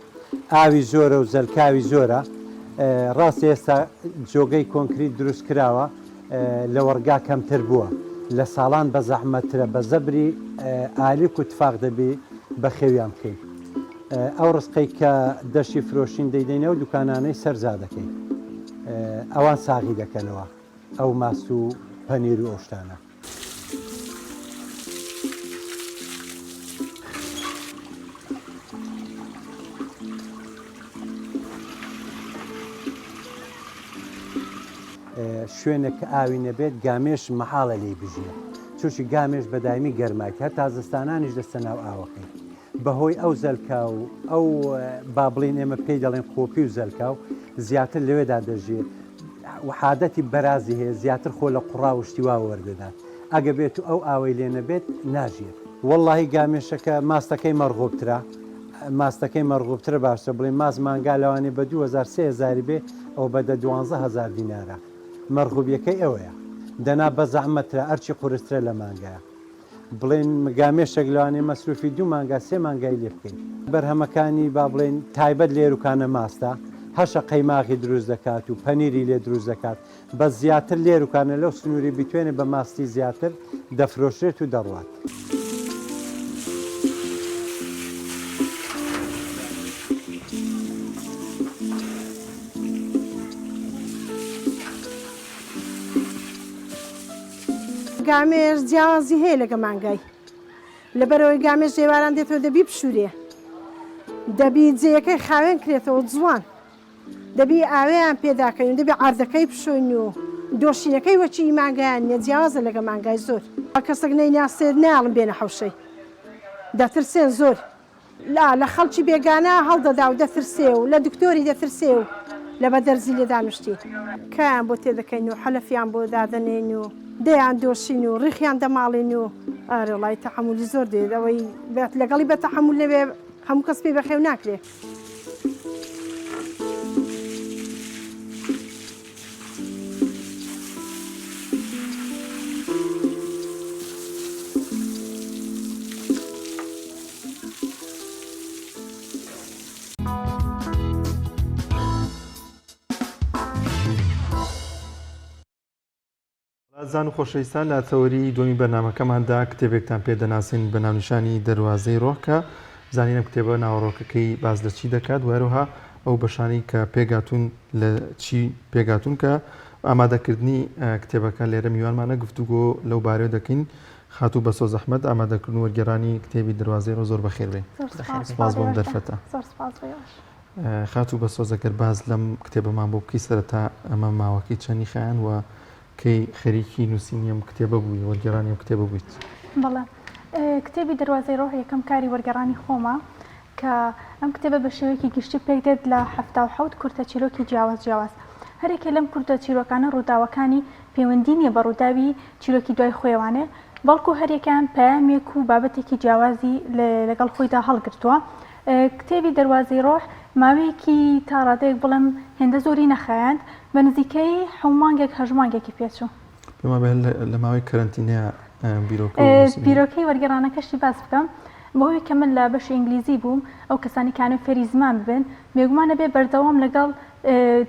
ئاوی زۆرە و زەرکاوی زۆرە ڕاستی ئێستا جۆگەی کۆنکریت دروست کراوە لە وەرگا کەمتر بووە لە ساڵان بە زەحمەترە بە زەبری ئالیک و تفاق دەبێ بە خێویان بکەین ئەو ڕستقەی کە دەشی فرۆشین دەیدەینەوە دوکانانەی سەرزا دەکەین ئەوان ساغی دەکەنەوە ئەو ماست و پەنیر و ئۆشتانە شوێنێک کە ئاوی نەبێت گامێش مەحاڵە لێ بژێ چوشی گامێش بەدایمی گەرماکە هەر تازستانانیش دەستە ناو ئاوەکەی بەهۆی ئەو زەلکا و ئەو با بڵین ئێمە پێی دەڵێن خۆپی و زەلکا و زیاتر لەوێدا دەژێت وحادەتی بەرازی هەیە زیاتر خۆ لە قوڕا و شتیوا وەردەدات ئەگە بێت و ئەو ئاوەی لێ نەبێت ناژێت وەڵڵاهی گامێشەکە ماستەکەی مەرغوبترە ماستەکەی مەرغوبترە باشتە بڵێن ماز مانگا لەوانێ بە 2000 3000 بێ ئەو بەدە 12000 دینارە مەرغوبیەکەی ئەوەیە دەنا بە زەحمەترە ئەرچی قورسترە لە مانگایە بڵێن گامێشێک لەوانێ مەسروفی 2 مانگا 3 مانگای لێ بکەین بەرهەمەکانی با بڵێن تایبەت لێروکانە ماستە هەشە قەیماغی دروست دەکات و پەنیری لێ دروست دەکات بە زیاتر لێروکانە لەو سنووری بتوێنێت بە ماستی زیاتر دەفرۆشرێت و دەڕوات.
گامێش جیاوازی هەیە لەگە مانگای لەبەرەوەی گامێش ژێواران دێتەوە دەبی پشوورێ دەبی جێیەکەی خاوێن کرێتەوە جوان دەبی ئاوەیان پێداکەین دەبی عاردەکەی پشۆین و دۆشینەکەی وەچی مانگایان نیە جیاوازە لەگە مانگای زۆر کەسێک نەیناسێت ناڵم بێنە حەوشەی دەترسێن زۆر لە خەڵکی بێگانە هەڵدەدا و دەترسێ و لە دکتۆری دەترسێ و لە بە دەرزی لێ دانیشتی کایان بۆ تێدەکەین و حەلەفیان بۆ دادەنێن و دەیان دۆشین و ڕیخیان دەماڵێن و ئارێڵای تەحملی زۆر دێت ئەوەی لەگەڵی بە تەحمل نەبێ هەموو کەس پێ بەخێو ناکرێت.
زان و خۆشەویستان لە چاوەری دومی بەرنامەکەماندا کتێبێکتان پێدەناسین بە ناونیشانی دەواازەی ڕۆکە زانینە کتێبە ناوەڕۆکەکەی باز لە چی دەکات وەروها ئەو بەشانی کە پێگاتون لە چی پێگاتون کە ئامادەکردنی کتێبەکە لێرە میوانمانە گفتوگۆ لەو بارەوە دەکەین خاتوو بە سۆز ئەحمەد ئامادەکردن وەرگێڕانی کتێبی دەواازەی ڕۆ زۆر بەخێر بێ سپاس بۆم دەرفەتە خاتوو بە سۆزەگەر باز لەم کتێبەمان بۆ بکەی سەرەتا ئەمە ماوەکەی چەندی خیان و کەی خەریکی نووسینیم کتێبە بووی وەرگێڕانی کتێبە بوویت.
بەڵێ کتێبی دەواازەی ڕۆ یەکەم کاری وەرگێڕانی خۆمە کە ئەم کتێبە بە شێوەیەکی گشتی پێک دێت لە 77 کورتە چیرۆکی جیاواز هەرێکێ لەم کورتە چیرۆکانە ڕووداوەکانی پەیوەندی نیە بە ڕووداوی چیرۆکی دوای خۆیوانێ بەڵکو هەرێکیان پەیامێک و بابەتێکی جیاوازی لەگەڵ خۆیدا هەڵگرتووە. کتێبی دەواازەی ڕۆ ماوەیەکی تا ڕادەیەک بڵێم هێندە زۆری نەخایاند بە نزیکەی حومانگێک هەژمانگێکی پێچوو
پێما لە ماوەی کەرنتینەیە
بیرۆکەی وەرگێڕانەکەشی باس بکەم بۆی کە من لە بەشی ئینگلیزی بووم ئەو کەسانی کانە فێری زمان ببن بێگومانە بێ بەردەوام لەگەڵ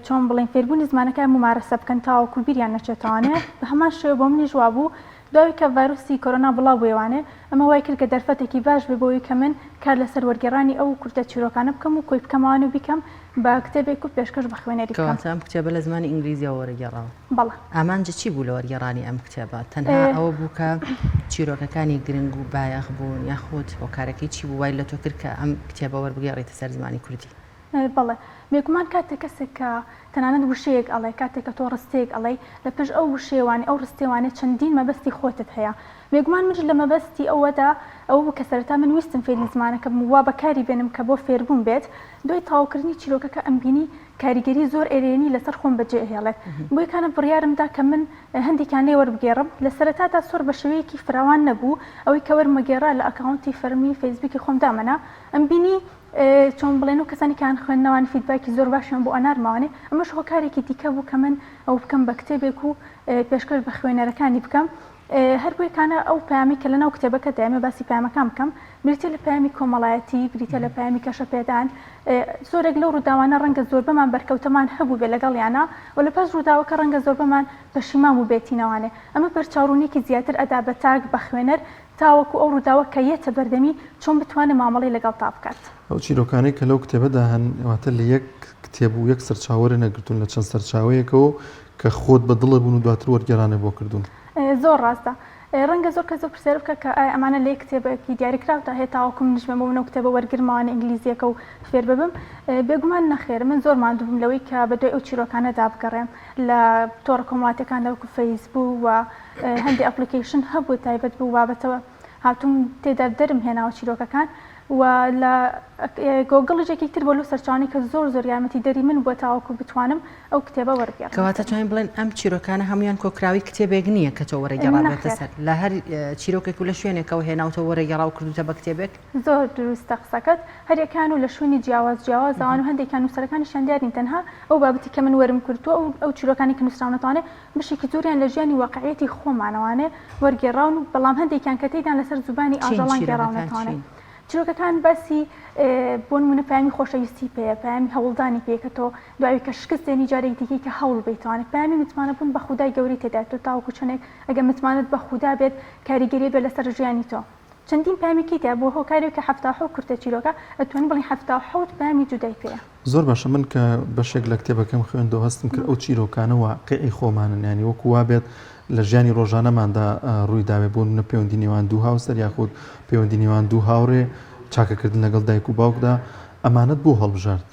چۆن بڵێن فێربوونی زمانەکە ممارەسە بکەن تاوەکو بیریان نەچێتوانێ بە هەمان شێوە بۆ منی جواب بوو دوای کە ڤایرۆسی کۆرۆنا بڵاو بێوانێ ئەمە وای کرد کە دەرفەتێکی باش بێ بۆی کە من کار لەسەر وەرگێڕانی ئەو کورتە چیرۆکانە بکەم و کۆی بکەمەوانە و بیکەم بە کتێبێک و پێشکەش بە خوێنەری بکەم.
ئەم کتێبە لە زمانی ئینگلیزیەوە وەرگێڕاوە.
بەڵێ.
ئامانجە چی بوو لە وەرگێڕانی ئەم کتێبە؟ تەنها ئەوە بوو کە چیرۆکەکانی گرنگ و بایەخ بوون یاخود هۆکارەکەی چی بوو وای لە تۆ کرد کە ئەم کتێبە وەربگێڕیتە سەر زمانی کوردی؟
بەڵێ بێگومان کاتێک کەسێک کە تەنانەت وشەیەک ئەڵێ کاتێک کە تۆ ڕستەیەک ئەڵێ لە پێش ئەو وشێوانی ئەو ڕستێوانێ چەندین مەبەستی خۆتت هەیە بێگومان مژ لە مەبەستی ئەوەدا ئەو بوو کە سەرەتا من ویستم فێری زمانەکە وا بەکاری بێنم کە بۆ فێربوون بێت دوای تاوکردنی چیرۆکەکە ئەمبینی کاریگەری زۆر ئێرێنی لەسەر خۆم بەجێ هێڵێت بۆی کانە بڕیارمدا کە من هەندێکیان لێ وەربگێڕم لە سەرەتادا سۆر بە شێوەیەکی فراوان نەبوو ئەوەی کە وەرمەگێڕا لە ئەکاونتی فەرمی فەیسبووکی خۆم دامەنا ئەمبینی چۆن بڵێن و کەسانی کان خوێندنەوەی فیدباکی زۆر باشیان بۆ ئەنارماوانێ ئەمەش هۆکارێکی دیکە بوو کە من ئەو بکەم بە کتێبێک و پێشکەش بە خوێنەرەکانی بکەم هەر بۆیکانە ئەو پامی کە لەناو کتێبەکە دایمە باسی پامەکان بکەم بریتە لە پامی کۆمەڵایەتی بریتە لە پامی کەشە پێدان زۆرێک لەو ڕووداوانە ڕەنگە زۆر بەمان بەرکەوتەمان هەبوو بێ لەگەڵیانە و لە پاش ڕووداوەکە ڕەنگە زۆر بەمان پەشیمان بوو بێتینەوانێ ئەمە بەرچاوڕوونێکی زیاتر ئەدا بە تاک بە خوێنەر تاوەکو ئەو ڕووداوە کە یەتە بەردەمی چۆن بتوانێت مامەڵی لەگەڵ تا بکات.
ئەو چیرۆکانەی کە لەو کتێبەدا هەن واتە لە یەک کتێب و یەک سەرچاوەرە نەگرتوون لە چەند سەرچاوەیەکەوە کە خۆت بە دڵە بوون و دواتر وەرگێڕانە بۆ کردوون.
زۆر ڕاستە. ڕەنگە زۆر کە زۆر پرسیار بکە کە ئەمانە لێ کتێبێکی دیاریکراوتە هەیە تاوەکو منیش بە بۆ کتێبە وەرگرمەوانە ئینگلیزیەکە و فێر ببم بێگومان نەخێر من زۆر ماندوو بووم لەوەی کە بەدوای ئەو چیرۆکانەدا بگەڕێم لە تۆڕە کۆمەڵاتەکاندا وەکو فەیسبوو و هەندێک ئەپلیکیشن هەبوو تایبەت بوو بابەتەوە هاتووم تێدا دەرم هێناوە چیرۆکەکان و لە گۆگڵێکی تر بۆ لە سەرچانی کە زۆر یارمەتی دەری من بۆ تاوەکو بتوانم ئەو کتێبە وەرگێڕم.
کەواتە توانین بڵێن ئەم چیرۆکانە هەمویان کۆکراوی کتێبێک نییە کە تۆ وەرەگەڕابێتە سەر لە هەر چیرۆکێک و لە شوێنێکەوە هێناوتەوە وەرەگەڕا و کردوتە بە کتێبێک.
زۆر دروستە قسەکەت هەرێکان و لە شوێنی جیاوازەوان و هەندێکان نووسەرەکانیشان دیارین تەنها ئەو بابەتی کە من وەرم کردووە ئەو چیرۆکانی کە نووسراونەتوانێت بشێکی زۆریان لە ژیانی واقعیەتی خۆمانەوانێ وەرگێڕاون و بەڵام هەندێکیان کە تێدان لەسەر زوبانی ئاژەڵان گێڕاونەتوانێت. چیرۆکەکان باسی بۆ نمونە پامی خۆشەویستی پێەیە، پامی هەوڵدانی پێ کە تۆ دوایی کە شکست دێنی جارێک دیکەی کە هەوڵ بیتوانێت، پامی متمانە بوون بە خودای گەوری تێدا تۆ تاوەکو چنێک ئەگە متمانت بە خوددا بێت کاریگەری بێت لەسەر ژیانی تۆ. چەندین پامێکی تیا بۆ هۆکارێک کە 77 کورتە چیرۆکە ئەتوانین بڵین 77 پامی جودای پێەیە.
زۆر باشە من کە بەشێک لە کتێبەکەم خوێندەوە هەستم کرد ئەو چیرۆکانە واقعی خۆمانن، ینی وەکو وا بێت لە ژیانی ڕۆژانەماندا ڕووی داوێت بۆ منە پەیوەندی نێوان دوو هاوسەر یاخود پەیوەندی نێوان دوو هاوڕێ چاکەکردن لەگەڵ دایک و باوکدا ئەمانەت بۆ هەڵبژارد.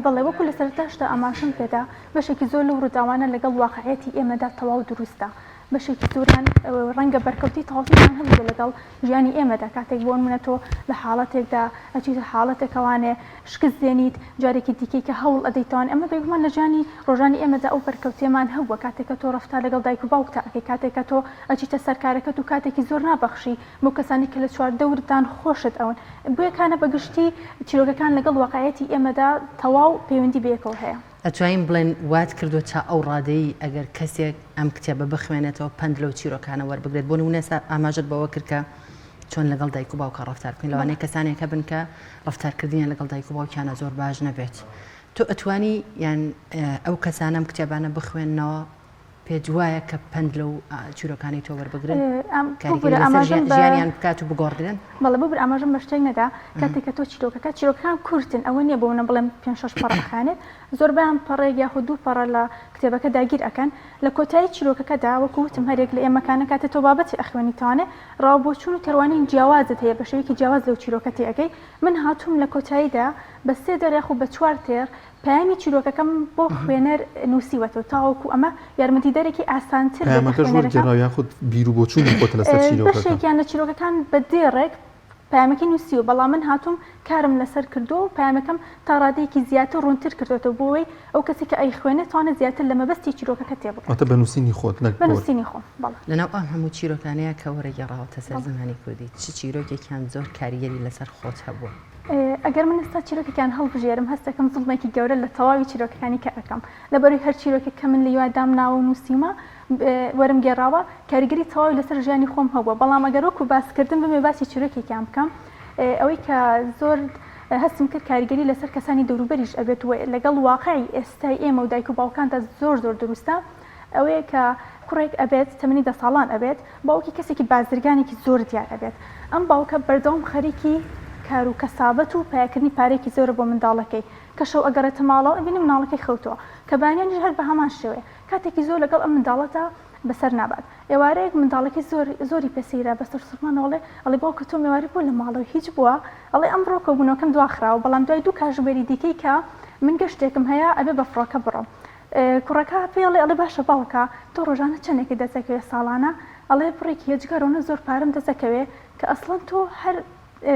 بەڵێ وەکو لە سەرتاشدا ئاماژەم پێدا بەشێکی زۆر لەو ڕووداوانە لەگەڵ واقعەتی ئێمەدا تەواو دروستە. بەشێکی زۆریان ڕەنگە بەرکەوتی تەواویان هەبوو لەگەڵ ژیانی ئێمەدا کاتێک بۆ نمونە تۆ لە حاڵەتێکدا ئەچیتە حاڵەتێکەوانێ شکست دێنیت جارێکی دیکەی کە هەوڵ ئەدەیتوان ئەمە بێگومان لە ژیانی ڕۆژانی ئێمەدا ئەو بەرکەوتێمان هەبووە کاتێککە تۆ ڕەفتار لەگەڵ دایک و باوکتا ئەەکەی کاتێککە تۆ ئەچیتە سەرکارەکەت و کاتێکی زۆر نابەخشی بۆ کەسانی کە لە چواردەورتان خۆشت ئەون بۆیەکانە بەگشتی چیرۆکەکان لەگەڵ واقعەتی ئێمەدا تەواو پەیوەندی بەیەکەوە هەیە.
ئەتوانین بڵێن وات کردو تا ئەو ڕادەی ئەگەر کەسێک ئەم کتێبە بخوێنێتەوە پند لەو چیرۆکانە وەربگرێت بۆ نمونە ئاماژت بەوە کرد کە چۆن لەگەڵ دایک و باوکە ڕەفتار بکەین لەوانەیە کەسانێکە بن کە ڕەفتارکردنیان لەگەڵ دایک و باوکیانە زۆر باش نەبێت. تۆ ئەتوانی یان ئەو کەسانە ئەم کتێبانە بخوێننەوە پێت وایە کە پند لەو چیرۆکانی تۆ وەربگرن ژیانیان بکات و بگۆڕدرێن؟
بەڵێ بۆ ئاماژەم بە شتێک نەدا کاتێککە تۆ چیرۆکەکان کورتن ئەوە نییە بۆ منە بڵێم 5-6 پەڕەخانێت زۆربیان پەڕێک یاخود 2 پەڕە لە کتێبەکە داگیر ئەکەن لە کۆتایی چیرۆکەکەدا وەکوتم هەرێک لە ئێمەکانە کاتێک تۆ بابەتی ئەخوێنیتوانێ ڕاوبۆچوون و تێوانین جیاوازت هەیە بە شێوەیەکی جیاواز لەو چیرۆکەتی ئەەکەی من هاتووم لە کۆتاییدا بە 3 دەر یاخود بە 4 تێر پامی چیرۆکەکەم بۆ خوێنەر نووسیوەتەوە تاوەکو ئەمە یارمەتیدەرێکی ئاسانتر
یاخود بیر و بۆچوونی خۆت لەسەر چیرۆکەکان
بەشێکیان لە چیرۆکەکان بە دێڕێک پامەکەی نووسی و بەڵام من هاتووم کارم لەسەر کردو و پامەکەم تا ڕادەیەکی زیاتر ڕوونتر کردێتەوە بۆی ئەو کەسی کە ئەی خوێنێت توانێت زیاتر لە مەبەستی چیرۆکەکە تێبگەێت.
ئەتە بە نووسینی خۆت
بە نووسینی خۆم.
لەناو ئەم هەموو چیرۆکانەیە کە وەرەگەڕاوەتە سەر زمانی کوردی چ چیرۆکێکیان زۆر کاریگەری لەسەر خۆت هەبووە؟
ئەگەر من ئێستا چیرۆکێکیان هەڵبژێرم هەستەکەم زڵمێکی گەورە لە تەواوی چیرۆکەکانی کە ئەەکەم لەبەروی هەر چیرۆکێک کە من لە یوادام ناوە نووسیمە وەرم گێڕاوە کاریگەری تەواوی لەسەر ژیانی خۆم هەبووە بەڵام ئەگەر وەکو باسکردن بمێ باسی چیرۆکێکیان بکەم ئەوەی کە زۆر هەستم کرد کاریگەری لەسەر کەسانی دەوروبەریش ئەبێت لەگەڵ واقعی ئێستای ئێمە و دایک و باوکاندا زۆر دروستە ئەوەیە کە کوڕێک ئەبێت تەمەنی 10 ساڵان ئەبێت باوکی کەسێکی بازرگانێکی زۆر دیار ئەبێت ئەم باوکە بەردەوام خەریکی کار و کەسابەت و پایکردنی پارێکی زۆر بۆ منداڵەکەی کە شەو ئەگەڕێتە ماڵەوە بینی مناڵەکەی خەوتەوە کە بانیانیش هەر بە هەمان شێوەیە کاتێکی زۆر لەگەڵ ئەم منداڵەتە بەسەر نابات ئێوارەیەک منداڵەکەی زۆری پێسیرە بەسەر سڵمانەوەڵێ ئەڵێ باوکە تۆ مێواری بۆ لە ماڵەوە هیچ بووە ئەڵێ ئەم ڕۆکە بوونەکەم دواخراوە بەڵام دوای 2 کاژبێری دیکەی کە من گەشتێکم هەیە ئەبێ بە فڕۆکە بڕۆم کوڕەکە پێڵێ ئەڵێ باشە باوکە تۆ ڕۆژانە چەندێکی دەزەکەوێت ساڵانە ئەڵێ پڕێکی هێجگەرۆنە زۆر پارەم دەزەکەوێ کە ئەسڵەن تۆ هەر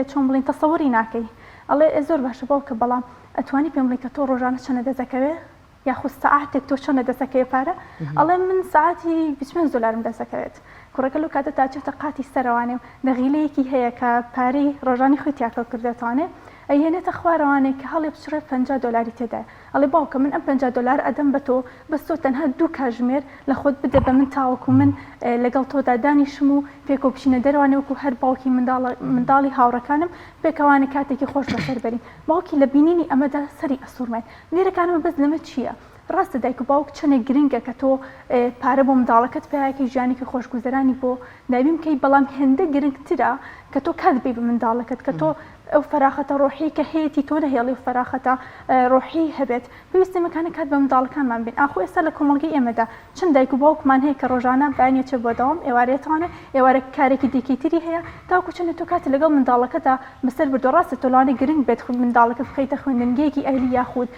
چۆن بڵین تەسەوەری ناکەی ئەڵێ زۆر باشە باوکە بەڵام ئەتوانی پێم بڵێ کە تۆ ڕۆژانە چەندە دەزەکەوێ یاخود سەعاتێک تۆ چۆنە دەزەکەوێ پارە ئەڵێ من سەعاتی 20 دلارم دەزەکەوێت کوڕەکە لەو کاتە تاچێتە قاتی سەرەوانێ و دەغیلەیەکی هەیە کە پارەی ڕۆژانی خۆی تیاکە کردێتوانێت ئەیهێنێتە خوارەوانێک کە هەڵێ بچڕێ 50 دلاری تێدا ئەڵێ باوکە من ئەم 50 دلار ئەدەم بە تۆ بەس تۆ تەنها 2 کاژمێر لە خۆت بدە بە من تاوەکو من لەگەڵ تۆدا دانیشم و پێکۆ بچینە دەروانێ وەکو هەر باوکی منداڵی هاوڕەکانم پێکەوانە کاتێکی خۆش بەسەر بەرین باوکی لە بینینی ئەمەدا سەری ئەسوورمێت لێرەکانمە بەس لەمە چییە؟ ڕاستە دایک و باوک چەندێک گرنگە کە تۆ پارە بۆ منداڵەکەت پێیاکەی ژیانێکی خۆشگوزەرانی بۆ دابیم کەی بەڵام هێندە گرنگترە کە تۆ کات بێ بە منداڵەکەت کە تۆ ئەو فەراخەتە ڕۆحی کە هەیەی تۆ نەهێڵی و فەراخەتە ڕۆحی هەبێت پێویستی مەکانە کات بە منداڵەکانمان بین ئاخۆ ئێستا لە کۆمەڵگەی ئێمەدا چەند دایک و باوکمان هەیە کە ڕۆژانە بانیێتە بۆ دەوام ئێوارێتوانە ئێوارە کارێکی دیکەیتری هەیە تاکو چەندە تۆ کاتە لەگەڵ منداڵەکەدا بەسەر بردو ڕاستە تۆ لەوانەیە گرنگ بێت منداڵەکە بخەیتە خوێندنگەیەکی ئەهلی یاخود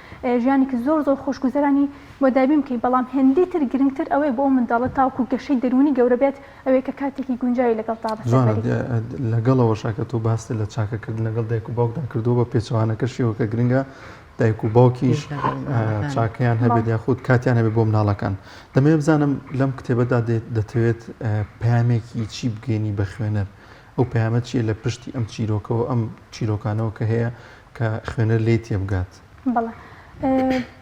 ژیانێکی زۆر خۆشگوزەرانی بۆ دابیم کەی بەڵام هێندی تر گرنگتر ئەوەی بۆ منداڵە تاکو گەشەی دەرونی گەورە بێت ئەوەی کە کاتێکی گونجاوی لەگەڵ تا بەسەر
لەگەڵەوە شاکە تۆ باسی لە چاکەکردن لەگەڵ لەگەڵ دایک و باوکدان کردووە بە پێچوانەکەشیەوە کە گرنگە دایک و باوکیش چاکەیان هەبێت یاخود کاتیان هەبێت بۆ مناڵەکان. دەمەوێت بزانم لەم کتێبەدا دەتەوێت پامێکی چی بگەینی بە خوێنەر، ئەو پامە چیە لە پشتی ئەم چیرۆکەوە ئەم چیرۆکانەوە کە هەیە کە خوێنەر لێ تێبگات؟
بەڵێ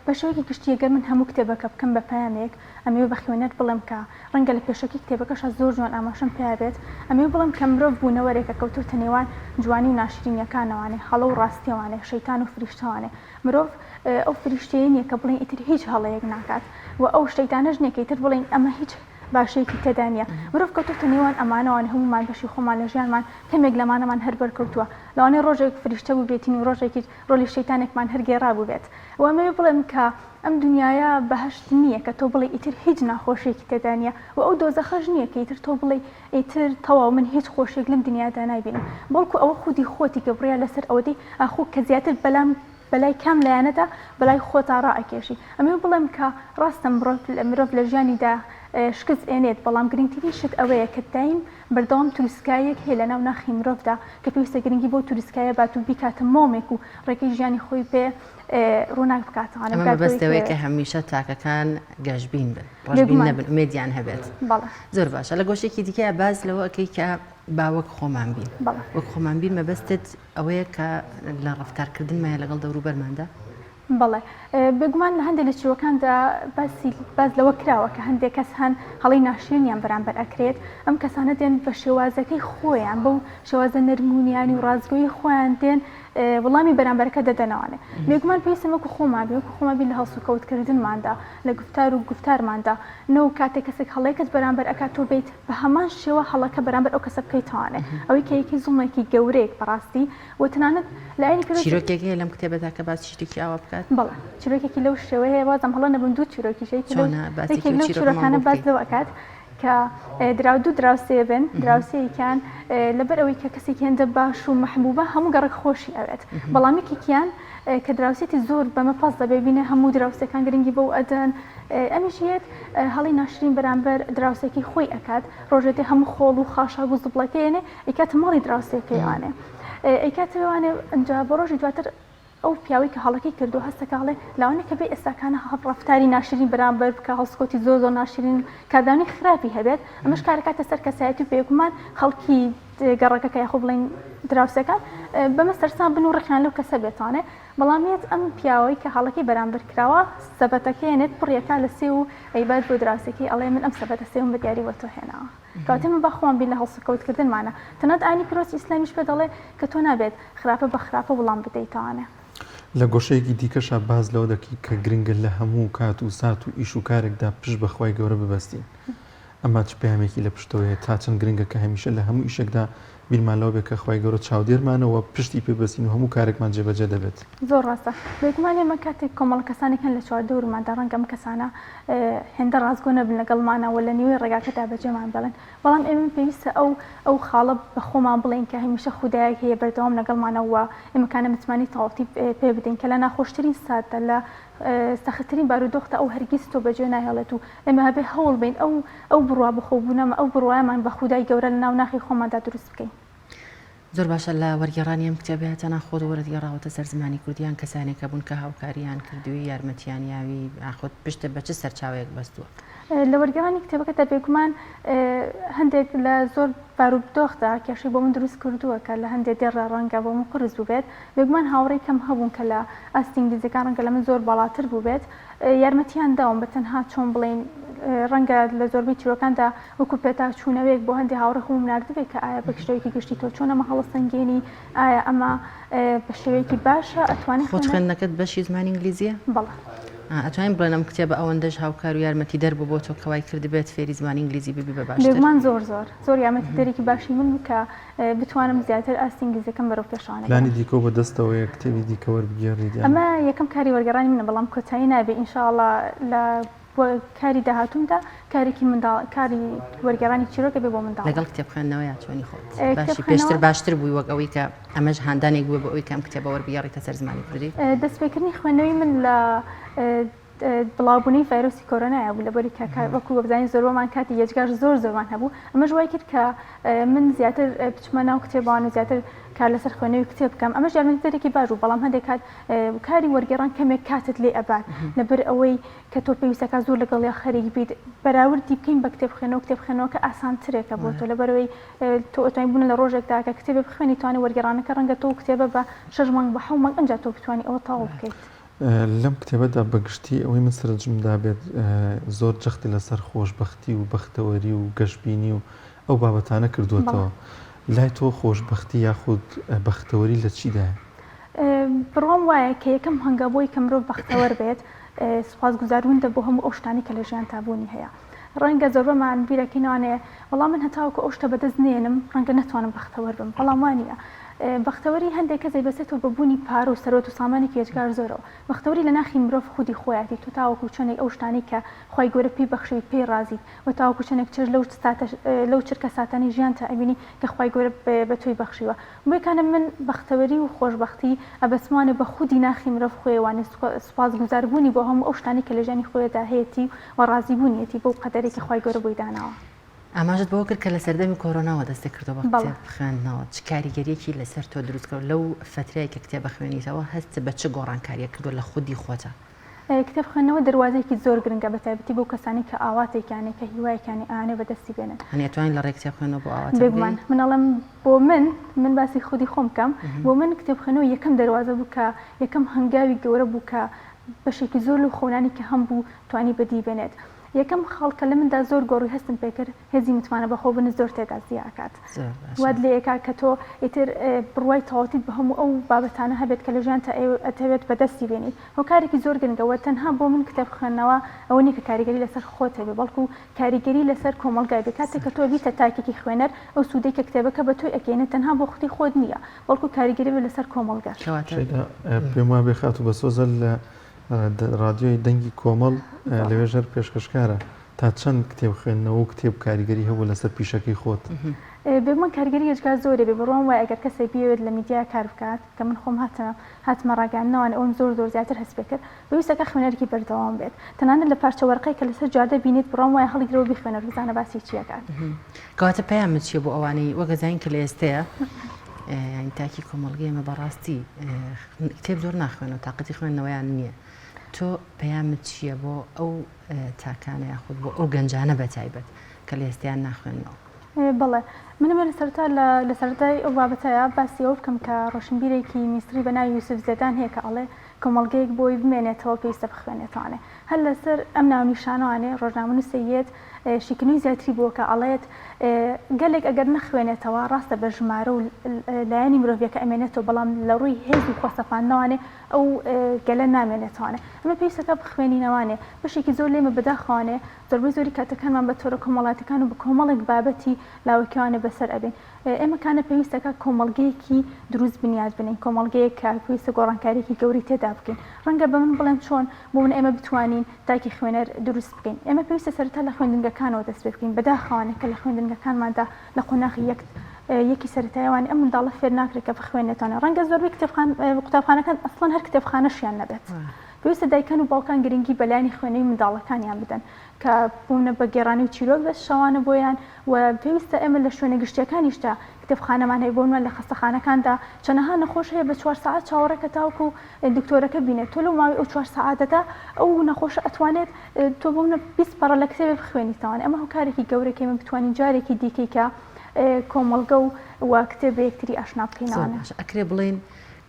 بە شێوەیەکی گشتی ئەگەر من هەموو کتێبەکە بکەم بە پامێک ئەمێ بە خوێنەر بڵم کە ڕەنگە لە پێشەکی کتێبەکەش زۆر جوان ئاماشەم پێ بێت ئەمێ بڵم کە مرۆڤ بوونەوەرێکە کەوتوتە نێوان جوانی و ناشرینیەکانەوانێ هەڵە و ڕاستیەوانێ شەیتان و فریشتەوانێ مرۆڤ ئەو فریشتەیە نییە کە بڵێن ئیتر هیچ هەڵەیەک ناکات و ئەو شەیتانەش نییە کە ئیتر بڵێن ئەمە هیچ باشەیەکی تێدا نیە. مرۆڤ کەوتوتە نێوان ئەمانەوان هەمومان بەشی خۆمان لە ژیانمان کەمێک لەمانەمان هەربەر کەوتووە لەوانەیە ڕۆژێک فریشتە بوو بێتین و ڕۆژێکی ڕۆلی شەیتانێکمان هەرگێڕا بوو بێت و ئەمە بڵێم کە ئەم دنیاە بەهشت نییە کە تۆ بڵێ ئیتر هیچ ناخۆشیێکی تێدا نیە و ئەو دۆزەخەش نییە کە ئیتر تۆ بڵێ ئیتر تەواو من هیچ خۆشێک لەم دنیادا نایبینم بەڵکو ئەوە خودی خۆتی کە بڕیا لەسەر ئەوەی ئاخۆ کە زیاتر بەلای کام لایەنەدا بەلای خۆتا ڕائەکێشی ئەمێ بڵێم کە ڕاستە مرۆڤ لە ژیانیدا شکست ئێنێت بەڵام گرنگترین شت ئەوەیە کە دایم بەردەوام تووسکایەک هەیە لە ناو ناخی مرۆڤدا کە پێویستە گرنگی بۆ تووسکایە بات و بیکاتە مۆمێک و ڕێگەی ژیانی خۆی پێ ڕووناک بکاتەوە
ئەمە بەستەوەی کە هەمیشە تاکەکان گەشتبین بن ڕۆژبین نەبن ئومێدیان هەبێت. زۆر باشە لە گۆشتێکی دیکە باز لەوە ئەەکەی کە باوەک خۆمان بین وەک خۆمان بین مەبەستت ئەوەیە کە لە ڕفتارکردنمایە لەگەڵ دەوروبەرماندا.
بەڵێ بێگومان لە هەندێک لە چیرۆکاندا باز لەوە کراوە کە هەندێک کەس هەن هەڵی ناشرینیان بەرامبەر ئەکرێت ئەم کەسانە دێن بە شێوازەکەی خۆیان بەو شێوازە نەرمونیانی و ڕازگۆیی خۆیان دێن وەڵامی بەرامبەرەکە دەدەنەوەنێ بێگومان پێویستە وەکو خۆمابی لە هەڵسوکەوتکردنماندا لە گفتار و گفتارماندا نەوە کاتێک کەسێک هەڵەیەکت بەرامبەر ئەکات تۆ بیت بە هەمان شێوە هەڵەکە بەرامبەر ئەو کەسە بکەیتوانێ ئەوەی کەیەکی زوڵمێکی گەورەیەک بەڕاستی و تەنانەت لە عینی
چیرۆکێکی لەم کتێبەدا کە باسی شتێکی ئاوا بکات.
بەڵێ چیرۆکێکی لەو شێوەیە وازم هەڵە نەبوون دوو چیرۆکیشەیەکی لەو چیرۆکانە باز لەوە ئەکات کە دراودوو دراوسێ بن دراوسەیەکیان لەبەر ئەوەی کە کەسێکی هێندە باش و مەحبوبە هەموو گەڕێک خۆشی ئەوێت بەڵامێکێکیان کە دراوسێتی زۆر بەمە پاس دەبێبینێ هەموو دراوسەکان گرنگی بەو ئەدەن ئەمیشیت هەڵی ناشرین بەرامبەر دراوسێکی خۆی ئەکات ڕۆژێتی هەموو خۆڵ و خاشا و زوبڵەکەیێنێ ئەیکاتە ماڵی دراوسەکەیوانێ ئەیکاتەوانێ ئەنجا بە ڕۆژی دواتر ئەو پیاوی کە هەڵەکەی کردو هەستەکەڵێ لاوانێک کە بێ ئێستاکانە ڕفتاری ناشرین بەرامبەر بکە هەڵسکۆتی زۆر ناشرین کاردانی خراپی هەبێت ئەمەش کارەکاتە سەر کەسایەتی و بێگومان خەڵکی گەڕەکە کە یاخۆ بڵین دراوسەکان بەمە سەرسان بن و ڕێکیان لەو کەسە بێتوانێت بەڵامێت ئەم پیاوەی کە هەڵەکەی بەرامبەر کراوە سەبەتەکەیەنێت پڕیەکە لە سێ و ئەیبات بۆ دراوسێکی ئەڵێ من ئەم سەبەتە سێوم بە دیاری وەتۆ هێناوە کاتێ من بەخۆم بین لە هەڵسکەوتکردنمانە تەنەت ئانی پیرۆز ئیسلامیش پێ دەڵێ کە تۆ نابێت خراپە بە خراپە وەڵام بدەیتوانێ.
لە گۆشەیەکی دیکەشە باز لەوە دەکی کە گرنگە لە هەموو کات و سات و ئیش و کارێکدا پشت بەخوای گەورە ببەستین ئەمە چ پامێکی لە پشتەوەیە تا چەند گرنگە کە هەمیشە لە هەموو ئیشێکدا بیرمانەوە بێت کە خوای گەورە چاودێرمانەوە پشتی پێبەستین و هەموو کارێکمان جێبەجێ دەبێت.
زۆر ڕاستە بێگومان ئێمە کاتێک کۆمەڵ کەسانێک هەن لە چواردەوروماندا ڕەنگە ئەم کەسانە هێندە ڕازگۆ نەبن لەگەڵمانەوە لە نیوەی ڕێگاکەدا بەجێمان بڵێن بەڵام ئێمە پێویستە ئەو خاڵە بە خۆمان بڵێن کە هەمیشە خودایەک هەیە بەردەوام لەگەڵمانەوە ئێمەکانە متمانی تەواوەتی پێ بدەین کە لە ناخۆشترین ساتە لە سەختترین بارودۆختە ئەو هەرگیز تۆ بەجێ ناهێڵێت و ئێمە هەبێ هەوڵ بین ئەو بڕوا بخۆبوونەمە ئەو بڕواایمان بە خودای گەورە لە ناو ناخی خۆماندا دروست بکەین.
زۆر باشە لە وەرگێڕانی ئەم کتێبێتە ناخۆ وەرگێڕاوەتە سەر زمانی کوردیان کەسانێکە بوون کە هاوکاریان کردووی یارمەتیانیاوی ئاخۆت پشتە بە چه سەرچاوەیەک بەستووە.
لە وەرگێڕانی کتێبەکەدا بێگومان هەندێک لە زۆر بارودۆخدا کێشەی بۆ من دروست کردووە کە لە هەندێک دێڕە ڕەنگە بۆ من قرس بوو بێت بێگومان هاوڕێی کەم هەبوون کە لە ئاستی ئینگلیزیەکان ڕەنگە لە من زۆر باڵاتر بوو بێت یارمەتیان داوم بە تەنها چۆن بڵێن ڕەنگە لە زۆربەی چیرۆکاندا وەکو پێتا چوونەوەیەک بۆ هەندی هاوڕێ خۆم ناردبێت کە ئایا بە شێوەیەکی گشتی تۆ چۆن ئەمە هەڵەسەنگێنی ئایا ئەمە بە شێوەیەکی باشە ئەتوانێت
خۆت خوێندنەکەت بەشی زمانی ئینگلیزیە؟
بەڵێ
ئەتوانین بڵێن ئەم کتێبە ئەوەندەش هاوکار و یارمەتی دەربوو بۆ تۆ کەوای کردبێت فێری زمانی ئینگلیزی ببی بە باشتر.
بێگومان زۆر یارمەتی دەرێکی باشی من کە بتوانم زیاتر ئاستی ئینگلیزیەکەم بەرەو پێشانە
پلانی دیکە بە دەستەوەیە کتێبی دیکە وەربگێڕیت
ئەمە یەکەم کاری وەرگێڕانی منە بەڵام کۆتایی نابێ ئینشاءڵڵا لە کاری داهاتوومدا کارێکی کاری وەرگێڕانی چیرۆکە بێ بۆ منداڵ
لەگەڵ کتێب خوێندنەوەیە چۆنی خۆت باشی پێشتر باشتر بووی وەک ئەوەی کە ئەمەش هاندانێک بووە بە ئەوەی کەم کتێبە وەربگێڕیتە سەر زمانی کوردی.
دەستپێکردنی خوێندنەوەی من لە بڵاوبوونی ڤایرۆسی کۆرۆنایە بوو لەبەری وەکو بەزانانی زۆربەمان کاتی یەجگار زۆرمان هەبوو ئەمە ژوای کرد کە من زیاتر بچمە ناو کتێبان و زیاتر کار لەسەر خوێنەوەی کتێب بکەم ئەمە یارمەتیدەرێکی باش بوو بەڵام هەندێک کات کاری وەرگێڕان کەمێک کاتت لێ ئەبات لەبەر ئەوەی کە تۆ پێویستەکە زۆر لەگەڵیا خەریک بیت بەراوردی بکەین بە کتێبخوێنەوە کە ئاسانترێکە بۆ تۆ لەبەرەوەی تۆ ئەتوانین بوون لە ڕۆژێکدا کە کتێبێ بخوێنی توانێت وەرگێڕانەکە ڕەنگە تۆ کتێبە بە 6 مانگ بە 7 مانگ ئەنجا تۆ بتوانانی ئەوە تاوا بکەیت.
لەم کتێبەدا بەگشتی ئەوەی من سرنجمدا بێت زۆر جەختی لەسەر خۆشبەختی و بەختەوەری و گەشتبینی و ئەو بابەتانە کردووەتەوە. لای تۆ خۆشبەختی یاخود بەختەوەری لە چیدایە؟
بڕۆم وایە کە یەکەم هەنگاوی کە مرۆڤ بەختەوەر بێت سوپاسگوزاروونتە بۆ هەموو ئەو شتانی کە لە ژیان تابوونی هەیە. ڕەنگە زۆربەمان بیرەکەینوانەیە وەڵام من هەتاوکە ئەو شتە بەدەست نێنم ڕەنگە نەتوانم بەختەوەر بم بەڵام وانە. بەختەوەری هەندێک کەسێک بەسێتەوە بەبوونی پارە و سەرۆت و سامانی پێچگار زۆرەوە بەختەوەری لە ناخی مرۆڤ خودی خۆیاتی تو تاوەکو چۆنێک ئەو شتانی کە خی گەورە پێی بەخشەوی پێی ڕازیت و تاوەکو چەندێک چێژ لەو چرکە ساتانی ژیان تا ئەبینی کە خی گەورە بە تۆی بەخشیوە بێکانە من بەختەوەری و خۆشببختی ئەبەسمانە بە خودی ناخی مرۆڤ خۆیوانێ سوپاس گوزاربوونی بۆ هەموو ئەو شتانی کە لە ژیانی خۆیدا هەیەی و ڕازیبوونیەتی بۆ قەدەرێکی خی گەورە بۆی داناوە.
ئاماژت بۆ کرد کە لە سەردەمی کۆرۆناوە دەستی کردەوە بە کتێب خوێندنەوە چ کاریگەریەکی لەسەر تۆ دروستکەوت لەو فترەیە کە کتێب بخوێنیتەوە هەست بە چ گۆڕانکاریە کردو لە خودی خۆتە؟
کتێب خوێندنەوە دەواازەیەکی زۆر گرنگە بە تایبەتی بۆ کەسانی کە ئاواتێکیانێک کە هیوایەکانی ئاانێ بەدەستی بێنن
هەنێتوانین لە ڕێ کتێب خوێنەوە بۆ ئاوات
بێگومان منەڵم بۆ من باسی خودی خۆم بکەم بۆ من کتێب خوێنەوە یەکەم دەواازە بوو کە یەکەم هەنگاوی گەورە بوو کە بەشێکی زۆر لە خۆنانی کە هەم بوو توانی بەدی بێنێت. یەکەم خەڵکە لە مندا زۆر گۆڕی هەستم پێکرد هێزی متمانە بەخۆ بن زۆر تێدا زیاکات واد لێ ئێکا کە تۆ ئیتر بڕوای تەواویت بە هەموو ئەو بابەتانە هەبێت کە لە ژیان تا ئەتەوێت بەدەستی بێنیت هۆکارێکی زۆر گرنگەوە تەنها بۆ من کتێب خوێندنەوە ئەوە نیە کە کاریگەری لەسەر خۆت هەبێ بەڵکو کاریگەری لەسەر کۆمەلگای بێ کاتێک کە تۆ بیتە تاکێکی خوێنەر ئەو سوودەی کە کتێبەکە بە تۆی ئەکەینێت تەنها بۆ خودی خۆت نییە بەڵکو کاریگەری بێ لەسەر کۆمەلگا
پێم وایە بێ خات و بەسۆزە لە رادیۆی دەنگی کۆمەڵ لەوێژەر پێشکەشکارە تا چەند کتێب خوێندنەوە و کتێب کاریگەری هەبوو لەسەر پیشەکەی خۆت؟
بێگومان کاریگەری هێچگار زۆرە بێ بڕۆم وای ئەگەر کەسێک بێت لە میدیا کار بکات کە من خۆم هاتمە ڕاگەاندنەوەوان ئەوم زۆر زیاتر هەست پێ کرد پێویستەکە خوێنەرێکی بەردەوام بێت تەنانەت لە پارچە وەرقەی کە لەسەر جادە بینیت بڕۆم وای هەڵیگرەوە بیخوێنەر بزانە باسی چیەکات.
کەواتە پەیامت چییە بۆ ئەوانەی وەگەزین کە لە ئێستەیە تاکی کۆمەڵگەی ئێمە بەڕاستی کتێب زۆر ناخوێنەوە تااقەتی خوێندنەوەیان نییە تۆ پەیامت چییە بۆ ئەو تاکانە یاخود بۆ ئەو گەنجانە بە تایبەت کە لە ئێستیان ناخوێنەوە؟
بەڵێ منەمە لەسەرتا لە سەرەتای ئەو بابەتەیە باسی ئەو بکەم کە ڕۆشنبیرێکی میسری بە ناوی یوسف زێدان هەیە کە ئەڵێ کۆمەڵگەیەک بۆی بمێنێتەوە پێویستە بخوێنێتوانێ هەر لەسەر ئەم ناونیشانوانێ ڕۆژنامەنووسێت شیکنوی زیاتری بووە کە ئەڵێت گەلێک ئەگەر نەخوێنێتەوە ڕاستە بە ژمارە و لایەنی مرۆڤەکە ئەمێنێتەوە بەڵام لە ڕووی هێز و خۆسەپاندنەوانێ ئەو گەلە نامێنێتوانێ ئەمە پێویستەکە بخوێنینەوانێ بەشێکی زۆر لێمە بەداخواانێ زۆربەی زۆری کاتەکانمان بە تۆرە کۆمەڵاتەکان و بە کۆمەڵێک بابەتی لاوەکیوانێ بەسەر ئەبێن ئێمەکانە پێویستەکە کۆمەڵگەیەکی دروست بنیاد بنین کۆمەڵگەیەک کە پێویستە گۆڕانکاریێکی گەوری تێدا بکەین ڕەنگە بە من بڵێن چۆن بۆ من ئێمە بتوانین تاکی خوێنەر دروست بکەین ئێمە پێویستە سەرەتا لە خوێندنگەکانەوە دەست پێ بکەین بەداخواانێک کە لە خوێندنگەکانماندا لە قۆناغی یەکی سەرەتایەوانی ئەم منداڵە فێر ناکرێت کە بخوێنێتوانە ڕەنگە زۆربەی قوتابخانەکان ئەسڵەن هەر کتێبخانەشیان نەبێت پێویستە دایکان و باوکان گرنگی بەلایانی خوێنەوەی منداڵەکانیان بدەن کە بوونە بە گێڕانی و چیرۆک بەس شەوانە بۆیان و پێویستە ئێمە لە شوێنە گشتیەکانیشتا کتێبخانەمان هەیە بۆنوە لە خەستەخانەکاندا چەنەها نەخۆش هەیە بە 4 ساعت چاوەڕێکە تاوکو دکتۆرەکە بینێت تۆ لە ماوەی ئەو 4 ساعتەدا ئەو نەخۆشە ئەتوانێت تۆ بوونە 20 پەڕە لە کتێبێ بخوێنیتەوە ئەمە هۆکارێکی گەورەکەی من بتوانین جارێکی دیکەی کە کۆمەڵگە و کتێب یەکتری ئاشنا بکەینەوە
ئەکرێ بڵین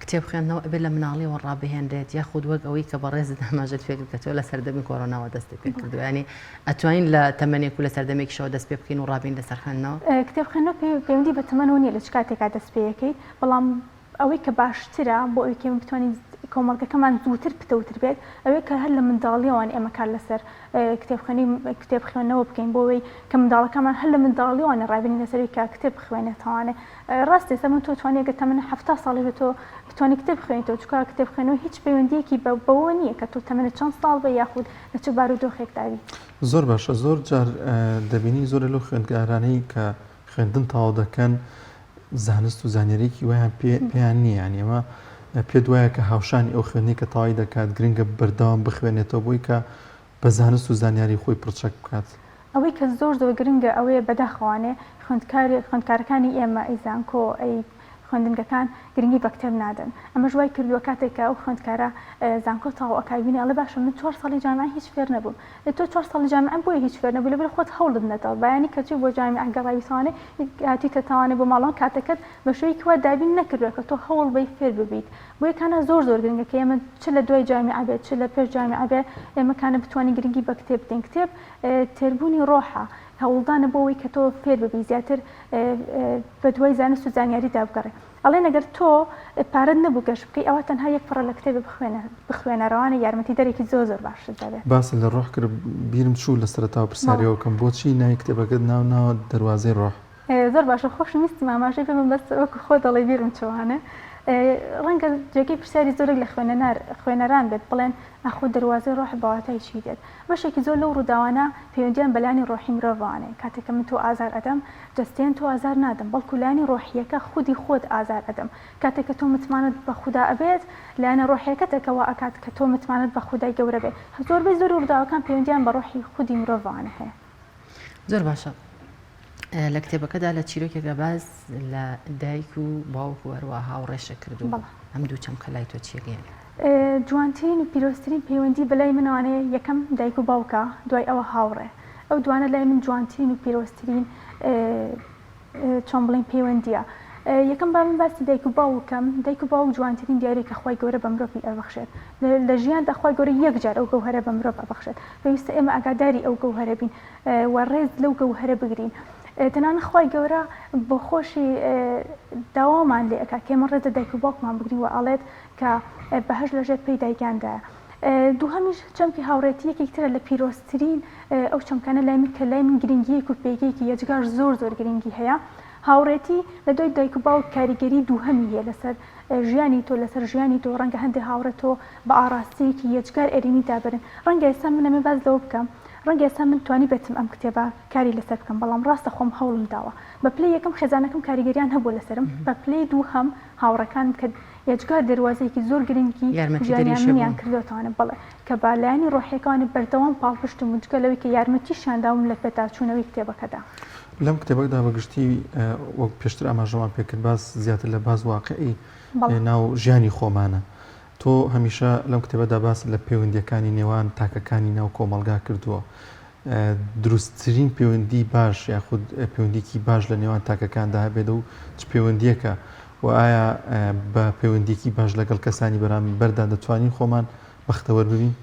کتێب خوێندنەوە ئەبێت لە مناڵیەوە ڕابهێنرێت یاخود وەک ئەوەی کە بەڕێزت ئاماژەت فێر کە تۆ لە سەردەمی کۆرۆناوە دەستی پێ کردو ینی ئەتوانین لە تەمەنێک و لە سەردەمێکیشەوە دەست پێ بکەین و ڕابین لەسەر خوێندنەوە
کتێب خوێندنەوە پەیوەندی بە تەمەنەوە نییە لە چ کاتێکا دەست پێیەکەیت بەڵام ئەوەی کە باشترە بۆ ئەوی کە بتوانین کۆمەڵگەکەمان زووتر پتەوتر بێت ئەوەی کە هەر لە منداڵیەوەوان ئێمە کار لەسەر کتێب خوێندنەوە بکەین بۆ ئەوەی کە منداڵەکەمان هەر لە منداڵیەوەوانە ڕابین لەسەری کە کتێب بخوێنێتەوانێ ڕاستی ئێستا من تۆ توانێت گە تەمەنە 70 ساڵی بێت تۆ بتوانانی کتێب بخوێنیتەوە چونکە کتێب خوێنەوە هیچ پەیوەندیەکی بەوە نییە کە تۆ تەمەنە چەند ساڵ بە یاخود لە چ بارودۆخێک داوی
زۆر باشە زۆر جار دەبینی زۆر لەو خوێندکارانەی کە خوێندن تەواو دەکەن زانست و زانیاریکی وایان پێیان نییە ئێمە پێ دوایە کە هاوشانی ئەو خوێنەی کە تەواوی دەکات گرنگە بەردەوام بخوێنێتەوە بۆی کە بە زانست و زانیاری خۆی پرچەک بکات.
ئەوەی کە زۆر گرنگە ئەوەیە بەداخەوانێ خوێندکارەکانی ئێمە ئەیزانکۆ ئەی خوێندنگەکان گرنگی بە کتێب نادەن. ئەمە ژوای کردووە کاتێککە ئەو خوێندکارە زانکۆ تاو ئەکاوینە ئەڵێ باشە من 4 ساڵی جامعە هیچ فێر نەبووم. تۆ 4 ساڵی جامعە بۆیە هیچ فێر نەبوو لەبەر خۆت هەوڵت نەداوە بەیانی کەچی بۆ جامعە گەڕاویسانێ هاتیتە تاوانێ بۆ ماڵەوە کاتەکەت بە شوەیەکی وا دابین نەکردووە کە تۆ هەوڵ بەی فێر ببیت. بۆیە کانە زۆر گرنگە کە ئێمە چ لە دوای جامعە بێت چ لە پێش جامعە بێت ئێمە کانە بتوانین گرنگی بە کتێب بدەین. کتێب تێربوونی ڕۆحە هەوڵدانە بۆەوەی کە تۆ فێر ببی زیاتر بە دوای زانست و زانیاریدا بگەڕێ. ئەڵێ ئەگەر تۆ پارەت نەبوو گەشت بکەی ئەوە تەنها یەک پڕە لە کتێب بخوێنەرەوانە یارمەتی دەرێکی زۆر باش دەبێت.
باس لە ڕۆح کرد بیرم چوو لە سەرەتاوە پرسیارەوە کەم بۆچی ناوی کتێبەکەت ناو دەواازەی ڕۆح.
زۆر باشە خۆشویستی ماماشەی پێ من بەس وەکو خۆ دەڵێ بیرم چوانە. ڕەنگە جێگەی پرسیاری زۆرێک لە خوێنەران بێت بڵێن ئەخۆ دەواازەی ڕۆح بەواتای چی دێت. بەشێکی زۆر لەو ڕووداوانە پەیوەندیان بەلانی ڕۆحی مرۆڤانێ کاتێککە من تۆ ئازار ئەدەم دەستێن تۆ ئازار نادەم بەڵکو لانی ڕۆحیەکە خودی خۆت ئازار ئەدەم. کاتێککە تۆ متمانت بە خودا ئەبێت لایەنە ڕۆحیەکەتەکەەوە ئەکات کە تۆ متمانت بە خودای گەورە بێت. زۆربەی زۆر ڕووداوەکان پەیوەندیان بە ڕۆحی خودی مرۆڤانە هەیە.
زۆر باشە. لە کتێبەکەدا لە چیرۆکێکە باز لە دایک و باوک و هەروە هاوڕێشە کردو ئەم دوو چەم کەلای تۆ چیەگەیان.
جوانترین و پیرۆستترین پەیوەندی بەلای منوانەیە یەکەم دایک و باوکە دوای ئەوە هاوڕێ. ئەو دوانە لای من جوانترین و پیرۆستترین چۆن بڵین پەیوەندیە. یەکەم با من باسی دایک و باوکەم دایک و باوک جوانترین دیارێکە خی گەورە بە مرۆڤی ئەبەخشێت. لە ژیاندا خی گەورە یەکجار ئەو گەوهرە بە مرۆڤ ئەبەخشێت. پێویستە ئێمە ئاگاداری ئەو گەوهرە بین و ڕێز لەو گەوهرە بگرین. تەنانە خی گەورە بۆ خۆشی داوامان لێ ئەکا کێمە ڕێزە دایک و باوکمان بگرین و ئاڵێت کە بەهەش لەژێر پێی دایکاندایە. دووهەمیش چەمکی هاوڕێتی یەکێکترە لە پیرۆستترین ئەو چەمکانە لای من کە لای من گرنگیەک و پێگەیەکی یەجگار زۆر گرنگی هەیە. هاوڕێتی لە دوای دایک و باوک کاریگەری دووهەمی هەیە لەسەر ژیانی تۆ لەسەر ژیانی تۆ ڕەنگە هەندێک هاوڕێت تۆ بە ئاراستەیەکی یەجگار ئەرێنی دابرن. ڕەنگە ئێستا منەمە باز لەوە بکەم ڕەنگە ئێستا من توانی بێتم ئەم کتێبە کاری لەسەر بکەم بەڵام ڕاستە خۆم هەوڵم داوە. بە پلەی یەکەم خێزانەکەم کاریگەریان هەبوو لەسرم بە پلەی دووهەم هاوڕەکان کە یەجگار دەواازەیەکی زۆر گرنگی ژیانیان منیان کردوتوانە بڵێ کە بالایانی ڕۆحیەکانی بەردەوام پاڵپشتم وجگەلەوەی کە یارمەتیشانداوم لە پێتاچوونەوەی کتێبەکەدا.
لەم کتێبەکەدا بەگشتی وەک پێشتر ئاماژەمان پێکرد باس زیاتر لە باز واقعی ناو ژیانی خۆمانە. تۆ هەمیشە لەم کتێبەدا باس لە پەیوەندیەکانی نێوان تاکەکانی ناو کۆمەلگا کردووە. دروستترین پەیوەندی باش یاخود پەیوەندیکی باش لە نێوان تاکەکاندا هەبێت و چ پەیوەندیەکە و ئایا بە پەیوەندیکی باش لەگەڵ کەسانی بەرامبەردا دەتوانین خۆمان بەختەوەر ببین؟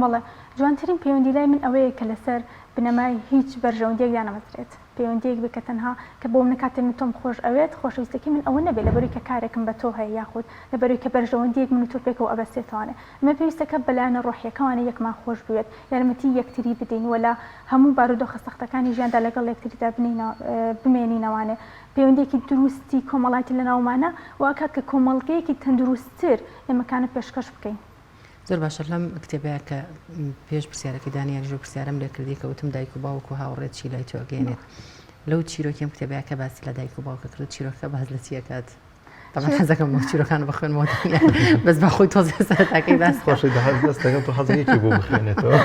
بەڵێ جوانترین پەیوەندی لای من ئەوەیە کە لەسەر بنەمای هیچ بەرژەوندیەک دانەمەزرێت. پەیوەندیەک بکە تەنها کە بۆ منە کاتێ من تۆم خۆش ئەوێت خۆشەویستەکەی من ئەوە نەبێت لەبەروی کە کارێکم بە تۆ هەیە یاخود لەبەروی کە بەرژەوەندیەک من و تۆ پێکەوە ئەبەستێتوانێ. ئەمە پێویستەکە بەلایەنە ڕۆحیەکەوانە یەکمان خۆش بوێت یارمەتی یەکتری بدەین وەلا هەموو بارودۆخە سەختەکانی ژیاندا لەگەڵ یەکتریدا بمێنینەوانێ. پەیوەندێکی دروستی کۆمەڵایەتی لە ناومانە واکات کە کۆمەڵگەیەکی تەندروستتر ئێمەکانە پێشکەش بکەین.
زۆر باشە لەم کتێبەیە کە پێش پرسیارەکەی دانیاری ژۆ پرسیارم لێ کردی کە وتم دایک و باوک و هاوڕێت چی لای تۆ ئەگەێنێت. لەو چیرۆکیم کتێبەیە کە باسی لە دایک و باوکە کرد چیرۆکە باز لە چیەکات؟ طبعا حەزەکەم بۆ چیرۆکان بخوێنمەوە بەس بە خۆی تۆزێ سەرەتاکەی باس
خۆشی دەستەکەم تۆ حەزەیەکی بۆ بخوێنێتەوە.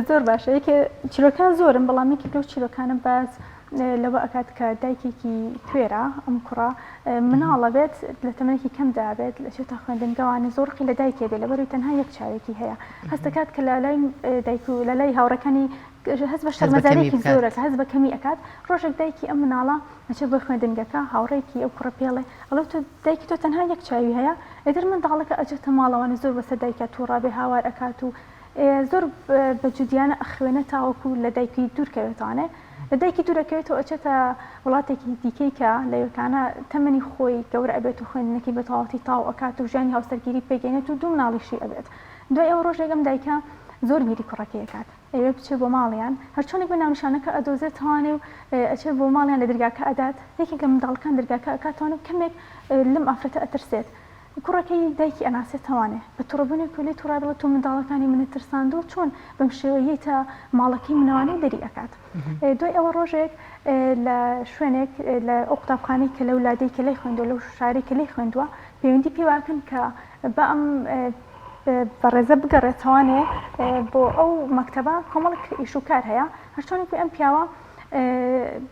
زۆر باشە یەکێ چیرۆکان زۆرم بەڵام یەکی لەو چیرۆکانم باز لەوە ئەکات کە دایکێکی توێرە ئەم کوڕە مناڵە بێت لە تەمەنێکی کەمدا بێت لە چێتە خوێندنگەوانی زۆرقی لە دایکێ بێت لەبەروی تەنها یەک چاوێکی هەیە هەست دەکات کە لە لای هاوڕەکانی هەست بە شەرمەزارێکی زۆرەکە هەست بە کەمی ئەکات. ڕۆژێک دایکی ئەم مناڵە ئەچێت بۆ خوێندنگەکە هاوڕێکی ئەو کوڕە پێڵێ ئەڵێ تۆ دایکی تۆ تەنها یەک چاوی هەیە ئێتر منداڵەکە ئەچێتە ماڵەوانە زۆر بەسەر دایکە تووڕابێ هاوار ئەکات و زۆر بە جودیانە ئەخوێنە تاوەکو لە دایکی دوورکەوێتوانێ. لە دایکی دوورەکەوێتەوە ئەچێتە وڵاتێکی دیکەی کە لە یەکانە تەمەنی خۆی گەورە ئەبێت و خوێندنەکەی بە تەواوەتی تاو ئەکات و ژیانی هاوسەرگیری پێگەێنێت و دوو مناڵیشی ئەبێت. دوای ئەو ڕۆژێکم دایکە زۆر بیری کوڕەکەی ئەکات ئەوێ بچێت بۆ ماڵیان هەرچۆنێک بە ناونیشانەکە ئەدۆزێت توانێ و ئەچێت بۆ ماڵیان لە دەرگاکە ئەدات یەکێک لە منداڵەکان دەرگاکە ئەکاتوانێ و کەمێک لەم ئافرەتە ئەترسێت. کوڕەکەی دایکی ئەناسێت توانێ بە تووڕەبوونێک پێ تووڕابڵێت تۆ منداڵەکانی منت ترساندوە چۆن بەم شێوەیە تا ماڵەکەی منەوانەی دەری ئەکات. دوای ئەوە ڕۆژێک لە شوێنێک لە ئەو قوتابخانەی کە لە ولادەی کە لای خوێندووە لەو شارێک کە لای خوێندووە پەیوەندی پێواکەن کە بە ئەم بەڕێزە بگەڕێتوانێ بۆ ئەو مەکتەبە کۆمەڵک ئیشوکار هەیە هەرچۆنێک ئەم پیاوە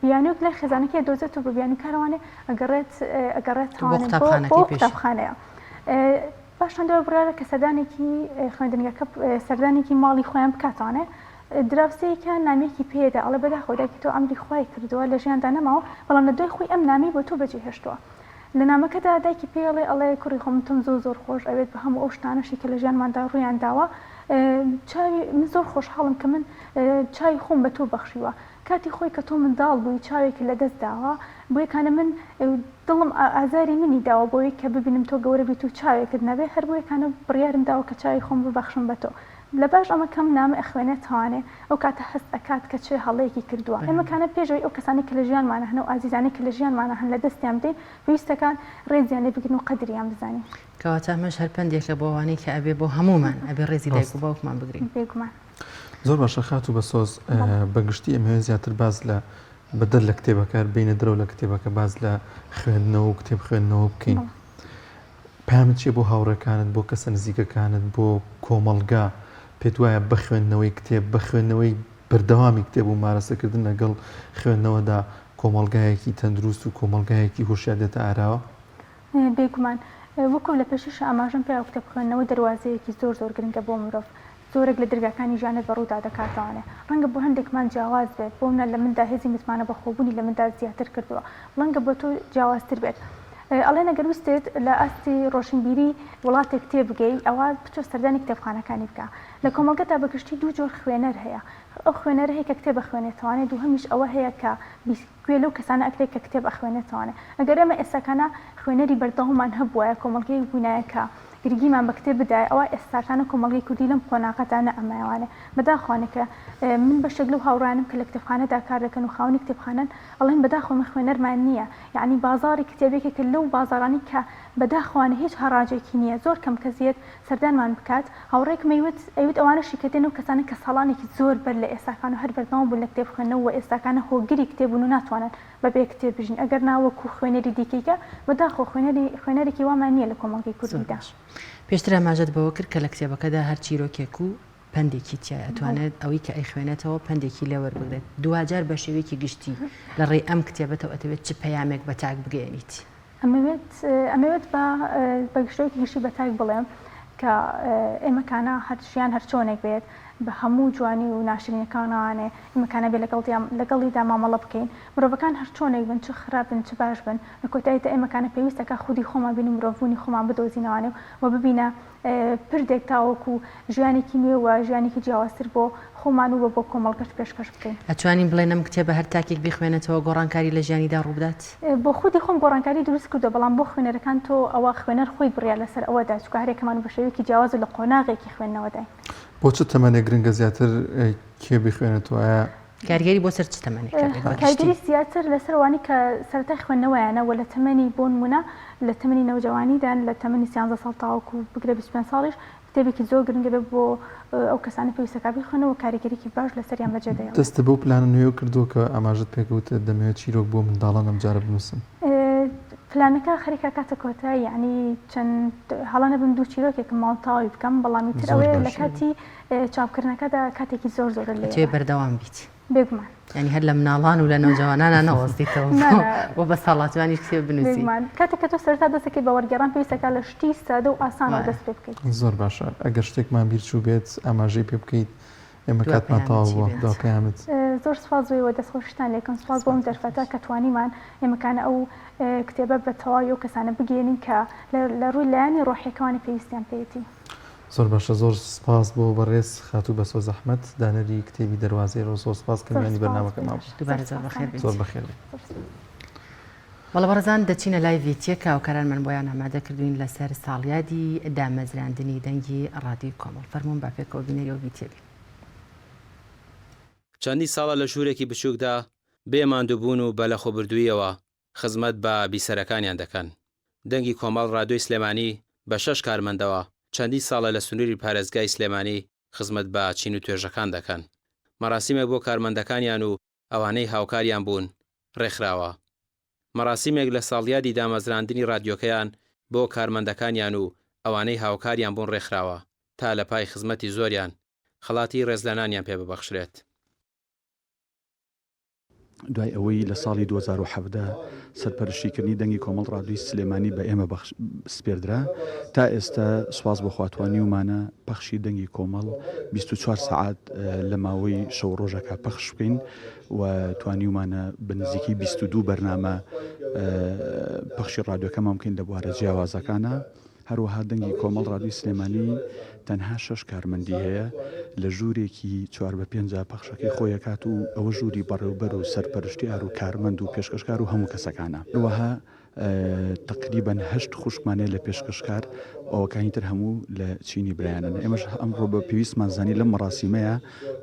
بیانوک لە خێزانەکە دۆزێت و بە بیانوکارەوانێ ئەگەڕێتوانێت بۆ قوتابخانەیە. باشەندەوە بڕارە کە سەردانێکی خوێندنگەکە سەردانێکی ماڵی خۆیان بکاتوانێ دراوسەیەکە نامێکی پێدا ئەڵێ بەدا خۆداکی تۆ ئەمری خوای کردووە لە ژیاندا نەماوە بەڵام لە دوای خۆی ئەم نامی بۆ تۆ بەجێ هێشتووە. لە نامەکەدا دایکی پێڵێ ئەڵێ کوڕی خۆم تم زۆر خۆش ئەوێت بە هەموو ئەو شتانەشی کە لە ژیانماندا ڕوویان داوە من زۆر خۆشحاڵم کە من چاوی خۆم بە تۆ بەخشیوە کاتی خۆی کە تۆ منداڵ بووی چاوێکی لە دەست داوە بۆیەکانە من دڵم ئازاری منی داوە بۆی کە ببینم تۆ گەورە بیت و چاوێکت نەبێ هەر بۆیەکانە بڕیارم داوە کە چاوی خۆم ببەخشم بە تۆ. لە باش ئەمە کەم نامە ئەخوێنێتوانێ ئەو کاتە هەست ئەکات کە چێ هەڵەیەکی کردووە ئێمەکانە پێشەوەی ئەو کەسانی کە لە ژیانمانە هەن و ئازیزانی کە لە ژیانمانە هەن لە دەستیان بدەین پێویستەکان ڕێزیان لێ بگرن و قەدریان بزانین.
کەواتە ئەمەش هەر پندێکە بۆ ئەوانەی کە ئەبێ بۆ هەمومان ئەبێ ڕێزی دایک و باوکمان بگرین.
بێگومان
زۆر باشە خات و بەسۆز بەگشتی ئەمەوێت زیاتر باز لە بەدەر لە کتێبەکە بینە درەوە لە کتێبەکە باز لە خوێندنەوە و کتێب خوێندنەوە بکەین. پامت چێ بۆ هاوڕێکانت بۆ کەسە نزیکەکانت بۆ کۆمەڵگا پێت وایە بە خوێندنەوەی کتێب بە خوێندنەوەی بەردەوامی کتێب و مارەسەکردن لەگەڵ خوێندنەوەدا کۆمەڵگایەکی تەندروست و کۆمەڵگایەکی هوشیار دێتە ئاراوە؟
بێگومان وەکو لە پێشش ئاماژەم پێ کتێب خوێندنەوە دەواازەیەکی زۆر گرنگە بۆ مرۆڤ زۆرێک لە دەرگاکانی ژانێت بەڕوودا دەکاتوانێ ڕەنگە بۆ هەندێکمان جیاواز بێت بۆ منە لە مندا هێزی متمانە بەخۆبوونی لە مندا زیاتر کردووە ڕەنگە بۆ تۆ جیاوازتر بێت. ئەڵێ نەگەر وستێت لە ئاستی ڕۆشنبیری وڵاتێک تێبگەی ئەوە بچۆ سەردانی کتێبخانەکانی بکە. لە کۆمەڵگەتا بەگشتی دوو جۆر خوێنەر هەیە ئەو خوێنەر هەیە کە کتێب بخوێنێتوانێت و هەمیش ئەوە هەیە کە گوێ لەو کەسانە ئەکرێت کە کتێب ئەخوێنێتوانێت. ئەگەر ئێمە ئێستاکانە خوێنەری بەردەواممان هەبووە کۆمەڵگەی بوونایەکە گرنگیمان بە کتێب بدای ئەوە ئێستاکانە کۆمەڵگەی کوردی لەم قۆناغەتانە ئەمایوانێ بەداخوانێکە من بەشێک لەو هاوڕانم کە لە کتێبخانەدا کار دەکەن و خاوەنی کتێبخانەن ئەڵێن بەداخۆمە خوێنەرمان نییە یعنی بازاری کتێبێکێک کە لەو بازارانی کە بەداخوانە هیچ هەڕاجێکی نییە زۆر کەم کەزیێت سەردانمان بکات هاوڕێک مەیوت ئەوت ئەوانەشی کە دێن و کەسانە کە ساڵانێکی زۆر بەر لە ئێستاکان و هەر بەردەوام بوون لە کتێب خوێندنەوە و ئێستاکانە هۆگری کتێبوون و ناتوانن بەبێ کتێب بژین ئەگەر ناوەکو خوێنەری دیکەیکە بەداخۆ خوێنەرێکی وامان نییە لە کۆمەڵگەی کوردیدا.
پێشتر ئاماژەت بەوە کرد کە لە کتێبەکەدا هەر چیرۆکێک و پندێکی تایە ئەتوانێت ئەوەی کە ئەیخوێنێتەوە پندێکی لێوەربگرێت دوجار بە شێوەیەکی گشتی لە ڕێی ئەم کتێبەتەوە ئەتەوێت چ پەیامێک بە تاک بگەێنیت؟
ئەمەوێت بە گشتەوەیەکی گشتی بە تاک بڵێم کە ئێمەکانە هەرچیان هەرچۆنێک بێت بە هەموو جوانی و ناشرینەکانوانێ ئێمەکانە بێ لەگەڵیدا مامەڵە بکەین مرۆڤەکان هەر چۆنێک بن چ خراپن چ باش بن لە کۆتاییدا ئێمەکانە پێویستەکە خودی خۆمان بین و مرۆڤبوونی خۆمان بدۆزینەوانێ و ببینە پردێک تاوەکو ژیانێکی نوێ و ژیانێکی جیاوازتر بۆ خۆمان و بۆ کۆمەڵگەشت پێشکەش بکەین.
ئەتوانین بڵێن ئەم کتێبە هەر تاکێک بخوێنێتەوە گۆڕانکاری لە ژیانیدا ڕوودات؟
بۆ خودی خۆم گۆڕانکاری دروست کردو بەڵام بۆ خوێنەرەکان تۆ ئەوە خوێنەر خۆی بڕیا لەسەر ئەوەدا چکە هەرێکمان بە شێوەیەکی جیاواز و لە قۆناغێکی خوێندنەوەدای.
بۆ چ تەمەنێک گرنگە زیاتر کێ بخوێنێتەوە؟
کارگەری بۆ سەر چ تەمەنێک؟
کارگەری زیاتر لەسەروانی کە سەرەتای خوێندنەوەیانە و لە تەمەنی بۆ نمونە لە تەمەنی نەوجەوانیدان لە تەمەنی 13 ساڵ تاوەکو بگرە 25 ساڵیش کتێبێکی زۆر گرنگە بێت بۆ ئەو کەسانی پێویستەکە بخوێنەوە کاریگەریکی باش لەسەریان بەجێدەیە.
دەستە بەو پلانە نوێ کردووە کە ئاماژت پێکەوتە دەمەوێت چیرۆک بۆ منداڵان ئەم جارە بنووسم.
پلانەکە خەریکە کاتە کۆتا یعنی چەند هەڵانە بم دوو چیرۆکێکم ماڵتاوی بکەم بەڵامی تر ئەوەیە لە کاتی چاپکردنەکەدا کاتێکی زۆر لێ
توێ بەردەوام بیت.
بێگومان
ینی هەر لە مناڵان و لە نەوجەوانانە نەوەستیتەوە بۆ بە ساڵاتوانی کتێب بنووسی.
کاتێک کە تۆ سەرتا دەستەکەی بە وەرگێڕان پێویستەکە لە شتی سادە و ئاسانەوە دەست پێ بکەیت.
زۆر باشە ئەگەر شتێکمان بیرچوو بێت ئاماژەی پێ بکەیت ئێمە کاتمان تەواو بووە دوا پەیامت.
زۆر سوپاس بۆیەوە دەستخۆشتان لێکم سوپاس بۆم دەرفەتە کە توانیمان ئێمەکانە ئەو کتێبە بە تەواوی ئەو کەسانە بگەێنین کە لە ڕووی لایانی ڕۆحیەکانی پێویستیان پێێتی.
زۆر باشە زۆر سپاس بۆ بەڕێز خاتوو بەسۆ زەحمەت دانەری کتێبی دەواازەی ڕۆ زۆر سپاس کەمیانی بەرنامەکەمان زۆر بەخێر.
وەڵە بەڕێزان دەچینە لای ڤیتیەکە هاوکارانمان بۆیان ئامادە کردوین لەسەر ساڵیادی دامەزراندنی دەنگی ڕادیۆی کۆمەڵ فەرموون با پێکەوە بینەری ئەو ڤیتیە بین.
چەندی ساڵە لە ژوورێکی بچووکدا بێماندووبوون و بە لە خۆبردوویەوە خزمەت بە بیسەرەکانیان دەکەن. دەنگی کۆمەڵ ڕادیۆی سلێمانی بە 6 کارمەندەوە چەندی ساڵە لە سنووری پارێزگای سلێمانی خزمەت بە چین و توێژەکان دەکەن. مەراسیمێک بۆ کارمەندەکانیان و ئەوانەی هاوکاریان بوون ڕێکخراوە. مەراسیمێک لە ساڵیادی دامەزراندنی ڕادیۆکەیان بۆ کارمەندەکانیان و ئەوانەی هاوکاریان بوون ڕێکخراوە تا لە پای خزمەتی زۆریان خەڵاتی ڕێزلەنانیان پێ ببەخشرێت.
دوای ئەوەی لە ساڵی 2017 سەرپەرشتیکردنی دەنگی کۆمەڵ ڕادیۆی سلێمانی بە ئێمە سپێردرا تا ئێستا سواز بۆ خواتوانی ومانە پەخشی دەنگی کۆمەڵ 24 سعات لە ماوەی شەو ڕۆژەکە پەخش بکەین و توانی ومانە بە نزیکی 22 بەرنامە پەخشی ڕادیۆکەمان بکەین لە بوارە جیاوازەکانە. هەروەها دەنگی کۆمەڵ ڕادیۆی سلێمانی تەنها 6 کارمەندی هەیە لە ژوورێکی 4/5 پەخشەکەی خۆیەکات و ئەوە ژووری بەڕێوبەر و سەرپەرشتیار و کارمەند و پێشکەشکار و هەموو کەسەکانە. هەروەها تقریبان 8 خوشکمانەیە لە پێشکەشکار ئەوەکانی تر هەموو لە چینی برایانن. ئێمەش ئەمڕۆ بە پێویستمان زانی لەم مەراسیمەیە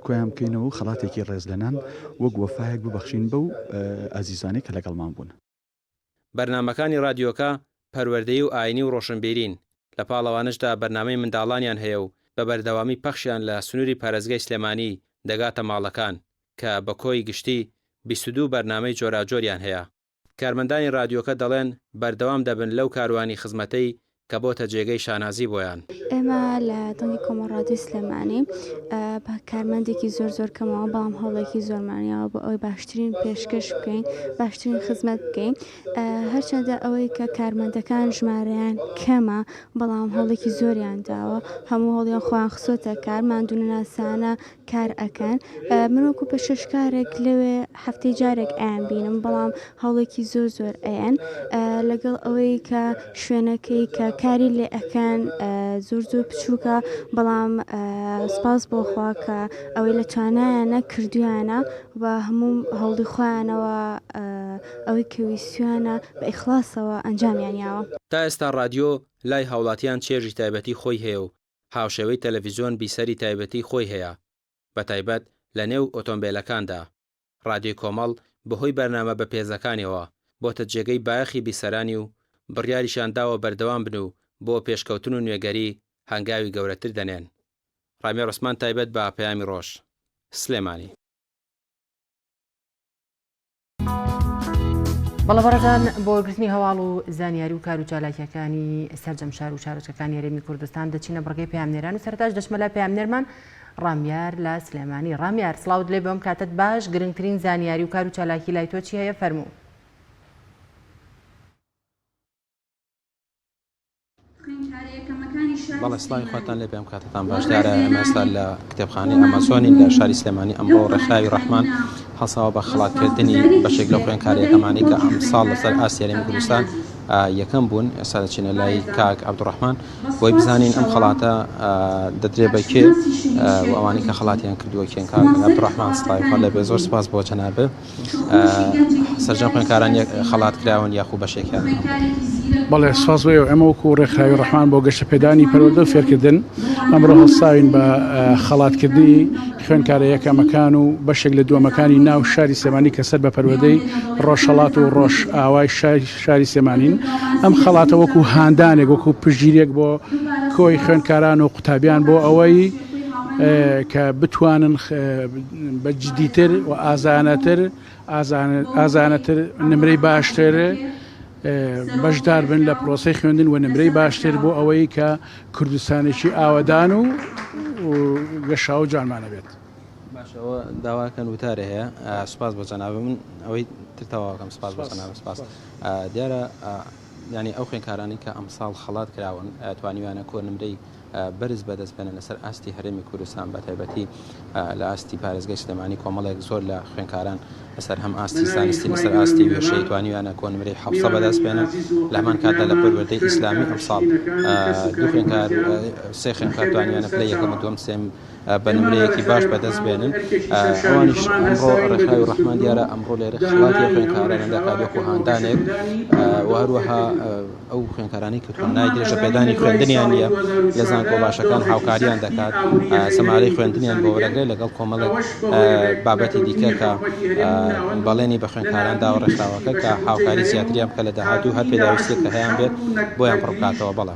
کۆیان بکەینەوە خەڵاتێکی ڕێزلەنان وەک وەفایەک ببەخشین بەو ئازیزانەی کە لەگەڵمان بوون.
بەرنامەکانی رادیۆکە پەروەردەیی و ئاینی و ڕۆشنبیرین لە پاڵەوانشدا بەرنامەی منداڵانیان هەیە و بە بەردەوامی پەخشیان لە سنووری پارێزگای سلێمانی دەگاتە ماڵەکان کە بە کۆی گشتی 22 بەرنامەی جۆراجۆریان هەیە. کارمەندانی رادیۆکە دەڵێن بەردەوام دەبن لەو کاروانی خزمەتەی کە بۆتە جێگەی شانازی بۆیان.
ئێمە لە دڵی کۆمەڵ ڕادیۆی سلێمانی بە کارمەندێکی زۆر کەمەوە بەڵام هەوڵێکی زۆرمانیەوە بۆ ئەوەی باشترین پێشکەش بکەین، باشترین خزمەت بکەین. هەرچەندە ئەوەی کە کارمەندەکان ژمارەیان کەمە بەڵام هەوڵێکی زۆریان داوە، هەموو هەوڵیان خۆیان خسۆتە کار، ماندوو ناسانە کار ئەکەن. من وەکو پێشکەشکارێک لەوێ هەفتەی جارێک ئەیان بینم بەڵام هەوڵێکی زۆر ئەیان لەگەڵ ئەوەی کە شوێنەکەی کە کاری لێ ئەەکەن زۆر بچووکە بەڵام سپاس بۆخوا کە ئەوەی لە توانایانە کردویانە و هەموو هەوڵی خۆیانەوە ئەوەی کەویستیانە بە ئیخلاسەوە ئەنجامیانیاوە.
تا ئێستا رادیۆ لای هاوڵاتیان چێژی تایبەتی خۆی هەیە و هاوشێوەی تەلەڤیزیۆن بیسەری تایبەتی خۆی هەیە بە تایبەت لە نێو ئۆتۆمبیلەکاندا. رادیۆی کۆمەڵ بەهۆی بەرنامە بە پێزەکانیەوە بۆتە جێگەی بایەخی بیسەرانی و بڕیاریشان داوە بەردەوام بن و بۆ پێشکەوتن و نوێگەری هەنگاوی گەورەتر دەنێن. ڕامێ ڕۆسمان تایبەت بە پەیامی ڕۆژ سلێمانی.
بەڵەبەرەکان بۆ گرتنی هەواڵ و زانیاری و کار و چالاکیەکانی سەرجەم شار و شارۆچەکانی هەرێمی کوردستان دەچینە بڕگەی پەیامنێران و سەرتاش دەچمە لای پەیامنێرمان ڕامیار لە سلێمانی. ڕامیار سڵاوت لێ بۆم کاتت باش، گرنگترین زانیاری و کار و چالاکی لای تۆ چی هەیە فەرموو.
بەڵێ سڵاوی خواتان لێ بێم کاتتان باش. دیارە ئێمە ئێستا لە کتێبخانەی ئەمازۆنی لە شاری سلێمانی ئەمڕۆ ڕێکخراوی ڕەحمان هەساوە بە خڵاتکردنی بەشێک لەو خوێندکاریەکەمانی کە ئەم ساڵ لەسەر ئاستی هەرێمی کوردستان یەکەم بوون. ئێستا دەچینە لای کاک عەبدوڕەحمان بۆی بزانین ئەم خەڵاتە دەدرێ بە کێ و ئەوانی کە خەڵاتیان کردووە کێن. کاک عەبدوڕەحمان سڵاوی خوا لێ بێ، زۆر سپاس بۆ جەنابێ. سەرجەم خوێندکاران خەڵات کراون یاخوو بەشێکیان.
بەڵێ سپاس بێ. ئەمە وەکو ڕێکخراوی ڕەحمان بۆ گەشتە پێدانی پەروەردە و فێرکردن ئەمڕۆ هەڵساوین بە خەڵاتکردنی خوێندکارە یەکەمەکان و بەشێک لە دووەمەکانی ناو شاری سلێمانی کە سەر بە پەروەردەی ڕۆژهەڵات و ڕۆژ ئاوای شاری سلێمانین. ئەم خەڵاتە وەکو هاندانێک وەکو پژگیرێک بۆ کۆی خوێندکاران و قوتابیان بۆ ئەوەی کە بتوانن بە جدیتر و ئازانەتر نمرەی باشتر بەشدار بن لە پرۆسەی خوێندن و نمرەی باشتر بۆ ئەوەی کە کوردستانێکی ئاوەدان و گەشا و جانمانە بێت.
باشەوە داواکەن وتارە هەیە. سوپاس بۆ جەنابە. من ئەوەی ترتەواکەم سپاس بۆ جەنابە. سپاس. دیارە ینی ئەو خوێندکارانی کە ئەمساڵ خەڵات کراون توانیوانە کۆ نمرەی بەرز بەدەست بێنن لەسەر ئاستی هەرێمی کوردستان بە تایبەتی لە ئاستی پارێزگای سلێمانی کۆمەڵێک زۆر لە خوێندکاران لەسەر هەم ئاستی زانستی لەسەر ئاستی وێشەی توانیوانە کۆ نمرەی 700 بەدەست بێنن. لە هەمان کاتدا لە پەروەردەی ئیسلامی ئەمساڵ دوو خوێندکار سێ خوێندکار توانیوانە پلەی یەکەم و دووەم سێم بە نمرەیەکی باش بەدەست بێنن. ئەوانیش ئەمڕۆ ڕێکخراوی ڕەحمان دیارە ئەمڕۆ لێرە خەڵاتی خوێندکارانە دەکات وەکو هاندانێک و هەروەها ئەو خوێندکارانی کە توانای درێژە پێدانی خوێندنیان نیە لە زانکۆ باشەکان هاوکاریان دەکات، سەمارەی خوێندنیان بۆ وەرەگرێت لەگەڵ کۆمەڵێک بابەتی دیکە کە بەڵێنی بە خوێندکاراندا و ڕێکخراوەکە کە هاوکاری زیاتریان بکە لە داهاتوو هەر پێداویستێک کە هەیەیان بێت بۆیان پڕ بکاتەوە. بەڵێ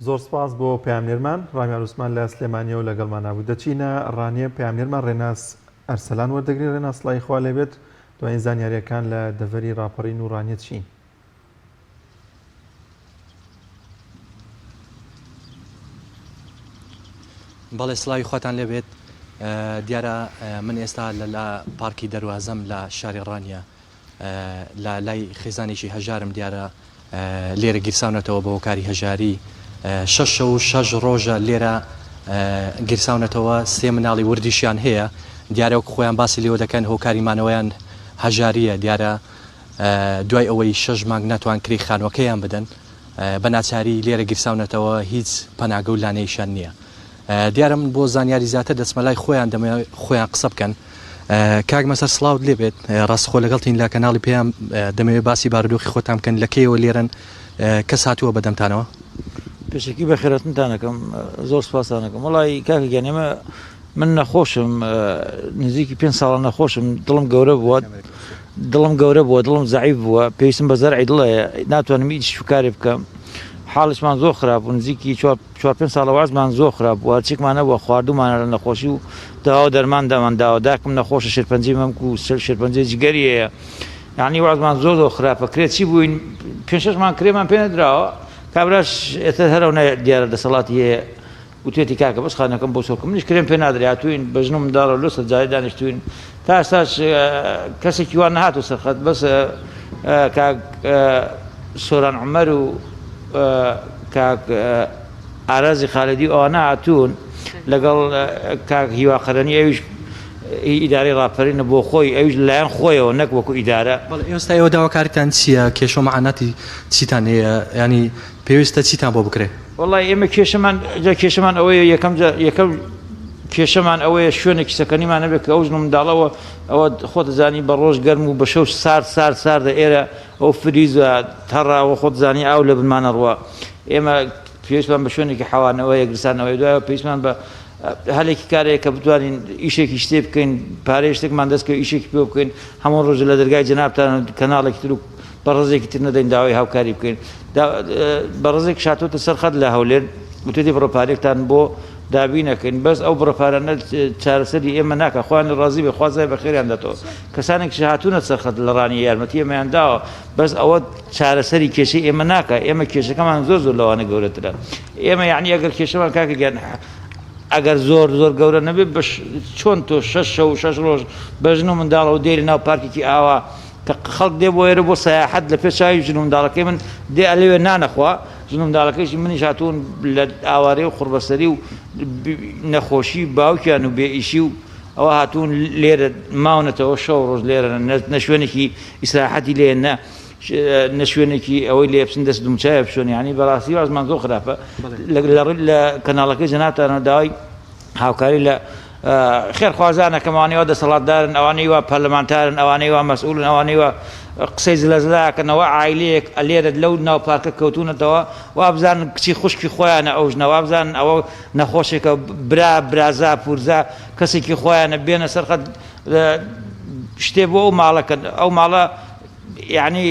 زۆر سپاس بۆ پەیامنێرمان ڕامیار عوسمان لە سلێمانیەوە لەگەڵمان نبوو. دەچینە ڕانیە پەیامنێرمان ڕێناس ئەرسەلان وەردەگری. ڕێناس سڵاوی خوا لێ بێت، دوایین زانیاریەکان لە دەڤەری ڕاپەڕی نوورانیە چین؟
بەڵێ سڵاوی خۆتان لێبێت دیارە من ئێستا لە پارکی دەواازەم لە شاری ڕانیە لە لای خێزانێکی هەژارم دیارە لێرە گیرساونەتەوە بە هۆکاری هەژاری 6 ڕۆژە لێرە گیرساونەتەوە 3 مناڵی وردیشیان هەیە دیارە خۆیان باسی لێوە دەکەن هۆکاریمانەوەیان هەژاریە دیارە دوای ئەوەی 6 مانگ ناتوان کری خانوەکەیان بدەن بە ناچاری لێرە گیرساونەتەوە هیچ پەناگە و لانەیشان نییە. دیارە من بۆ زانیاری زیاتر دەچمەلای خۆیان خۆیان قسە بکەن. کاک مەسەر سڵاوت لێبێت ڕاستخۆ لەگەڵتین لە کەناڵی پێیان دەمەوێت باسی بارودۆخی خۆتان بکەن لە کێوە لێرن کەس هاتووە بەدەمتانەوە؟
پێشکی بە خێرەتتانەکەم زۆر سپاسانەکەم وڵی کاکەگەن ئێمە من نەخۆشم نزیکی 5 ساڵە نەخۆشم دڵم گەورە بووە دڵم زعیف بووە پێویستم بە زەرعی دڵەیە ناتوانم هیچ شکارێ بکەم حاڵشمان زۆر خراپ و نزیکی 4-5 ساڵە وازمان زۆر خراپ بووە چێکمانە بووە خواردومانە لە نەخۆشی و داوا دەرمان دامانداوە داکم نەخۆشە شێرپەنجەی مەمک و شێرپەنجەی جگەریەیە یعنی وازمان زۆر خراپە کرێت چی بووین 5-6مان کرێمان پێ نەدراوە کابراش ئێتر هەرەو دیارە دەسەڵاتی هەیە وتێتی کاکە بەس خانەکەم بۆ سۆکم منیش کرێم پێ نادراتوین بەژنم منداڵە لۆسە جای دانیشتوین تا ئێستاش کەسێکی وان نهاتوە سەرخەت بەس کاک سۆران عومەر و کاک ئارازی خالدی ئەوە نهاتوون لەگەڵ کاک هیوا قەرەنی ئەویش ئیدارەی ڕاپەرینە بۆ خۆی ئەویش لایەن خۆیەوە نەک وەکو ئیدارە.
ئێستا ئێوە داواکاریتان چییە؟ کێشە مەعاناتی چیتان هەیە؟ ینی پێویستە چیتان بۆ بکرێت؟
وڵی ئێمە کێشەمان ئەوەیە یەکەم کێشەمان ئەوەیە شوێنێکی سەکەنیمان نەبێت کە ئەو ژن منداڵەوە ئەوە خۆتزانی بە ڕۆژ گەرم و بە شەو ساردە ئێرە ئەو فریزە تەڕاوە خۆتزانی ئاو لە بنمانە ڕوە ئێمە پێویستمان بە شوێنێکی حەوانەوەی گرسانەوەی دوایە پێویستمان بە هەلێکی کارەیە کە بتوانین ئیشێکی شتێ بکەین پارەی شتێکمان دەستکە ئیشێکی پێ بکەین هەموو ڕۆژ لە دەرگای جەنابتان کەناڵێکی تر و بە ڕزێکی تر نەدەین داوای هاوکاری بکەین بە ڕزێک شاتۆتە سەرخەت لە هەولێر وتێتی بڕۆپارێکتان بۆ دابی نەکەین بەس ئەو بڕۆپارانە چارەسەری ئێمە ناکە خۆیان ڕازی بێ خوازای بە خێریان دەتەوە کەسانێک هاتوونە سەرخەت لە ڕانی یارمەتی ئێمەیان داوە بەس ئەوە چارەسەری کێشەی ئێمە ناکە ئێمە کێشەکەمان زۆر لەوانە گەورەترە ئێمە یعنی ئەگەر کێشەمان کاکەگەن ئەگەر زۆر گەورە نەبێت چۆن تۆ 6 ڕۆژ بەژن و منداڵە و دێری ناو پارکێکی ئاوا کە خەڵک دێ بۆ ئێرە بۆ سەیاحەت لە پێشاوی ژن و منداڵەکەی من دێ ئەلێوێ نانەخوا ژن و منداڵەکەیشی منیش هاتوون لە ئاوارەی و خوڕبەسەری و نەخۆشی باوکیان و بێئیشی و ئەوە هاتوون لێرە ماونەتەوە 6 ڕۆژ لێرە نە شوێنێکی ئیسراحەتی لێ نە شوێنێکی ئەوەی لێ بچن دەست دومچایە بشۆن ینی بەڕاستی وازمان زۆر خراپە لە کەناڵەکەی جەنابتانە داوای هاوکاری لە خێرخوازانەکەمانەوە دەسەڵاتدارن ئەوانەی وا پەرلەمانتارن ئەوانەی وا مەسئولن ئەوانەی وا قسەی زلەزلاکەنەوە عایلەیەک لێرە لەو ناو پارکە کەوتونەتەوە وابزانن کچی خوشکی خۆیانە ئەو ژنە وابزانن ئەوە نەخۆشێکە برازا پورزا کەسێکی خۆیانە بێنە سەرخەت شتێ بۆ ئەو ماڵەکەن ئەو ماڵە یعنی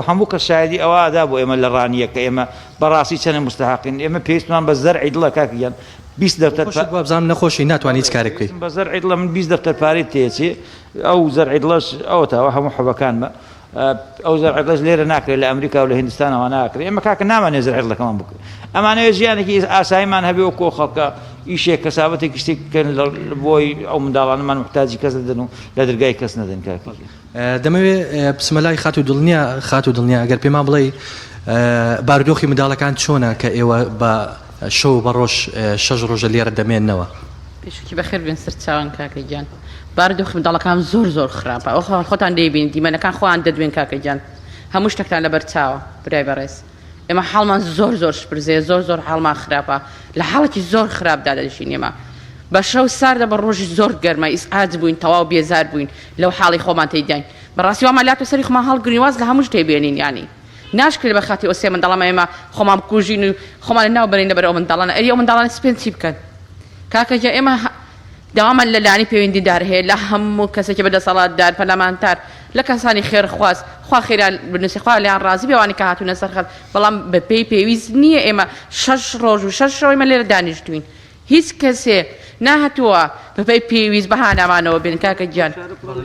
هەموو کە شایدی ئەوەدا بۆ ئێمە لە ڕانیە کە ئێمە بەڕاستی چەنە مستحقین ئێمە پێویستمان بە زەرعی دڵە کاکەگیان 20 دەفتەر
بزانم نەخۆشی ناتوانانی هیچ کارێک بکەیت
بە زەرعی دڵە من 20 دەفتەر پارەی تێچێ ئەو زەرعی دڵەش ئەوەتەوە هەموو حەبەکانمە ئەو زەرعی دڵەش لێرە ناکرێت لە ئەمریکا و لە هیندستانەوە ناکرێت ئێمە کاکە نامانێ زەرعی دڵەکەمان بکرێت ئەمانەوێت ژیانێکی ئاساییمان هەبێ وەکو خەڵکە ئیشێک کەسابەتێکی شتێککەن بۆی ئەو منداڵانەمان محتاجی کەس دەدەن و لە دەرگای کەس نەدەن کاکە
دەمەوێت بسمەلای خات و دڵنیا ئەگەر پێمان بڵێ بارودۆخی منداڵەکان چۆنە کە ئێوە بە شەو بە ڕۆژ 6 ڕۆژە لێرە دەمێننەوە
پێشکی بەخێر بێن سەر چاوان کاکەگیان بارودۆخی منداڵەکان زۆر خراپە ئەو خۆتان دەیبین دیمەنەکان خۆیان دەدوێن کاکەگیان هەموو شتێکتان لەبەر چاوە برای بەڕێز ئێمە حاڵمان زۆر شپرزەیە زۆر حاڵمان خراپە لە حاڵێکی زۆر خراپدا دەژین ئێمە بە شەو ساردە بە ڕۆژی زۆر گەرمە ئیسعاج بووین تەواو بێزار بووین لەو حاڵی خۆمان تێیداین بەڕاستی وامان لاتۆ سەری خۆمان هەڵگرینواز لە هەموو شتێ بێنین ینی ناشکرێت بە خاتی ئۆسێ منداڵەمە ئێمە خۆمان بکوژین و خۆمان لە ناو بەرین لەبەر ئەو منداڵانە ئەری ئەو منداڵانی سپێن چی بکەن کاکەجا ئێمە داوامان لە لانی پەیوەندیدار هەیە لە هەموو کەسێکی بەدەسەڵاتدار پەرلەمانتار لە کەسانی خێرخواز خوا خێران بنووسی خوا لیان ڕازی بێوانی کە هاتوونە سەرخەت بەڵام بە پێی پێویست نییە ئێمە 6 ڕۆژ و 6 شەو ئێمە لێرە دانیشتوین
هیچ کەسێ ناهاتووە بەپەی پێویست بەهانامانەوە بێن کاکە گیان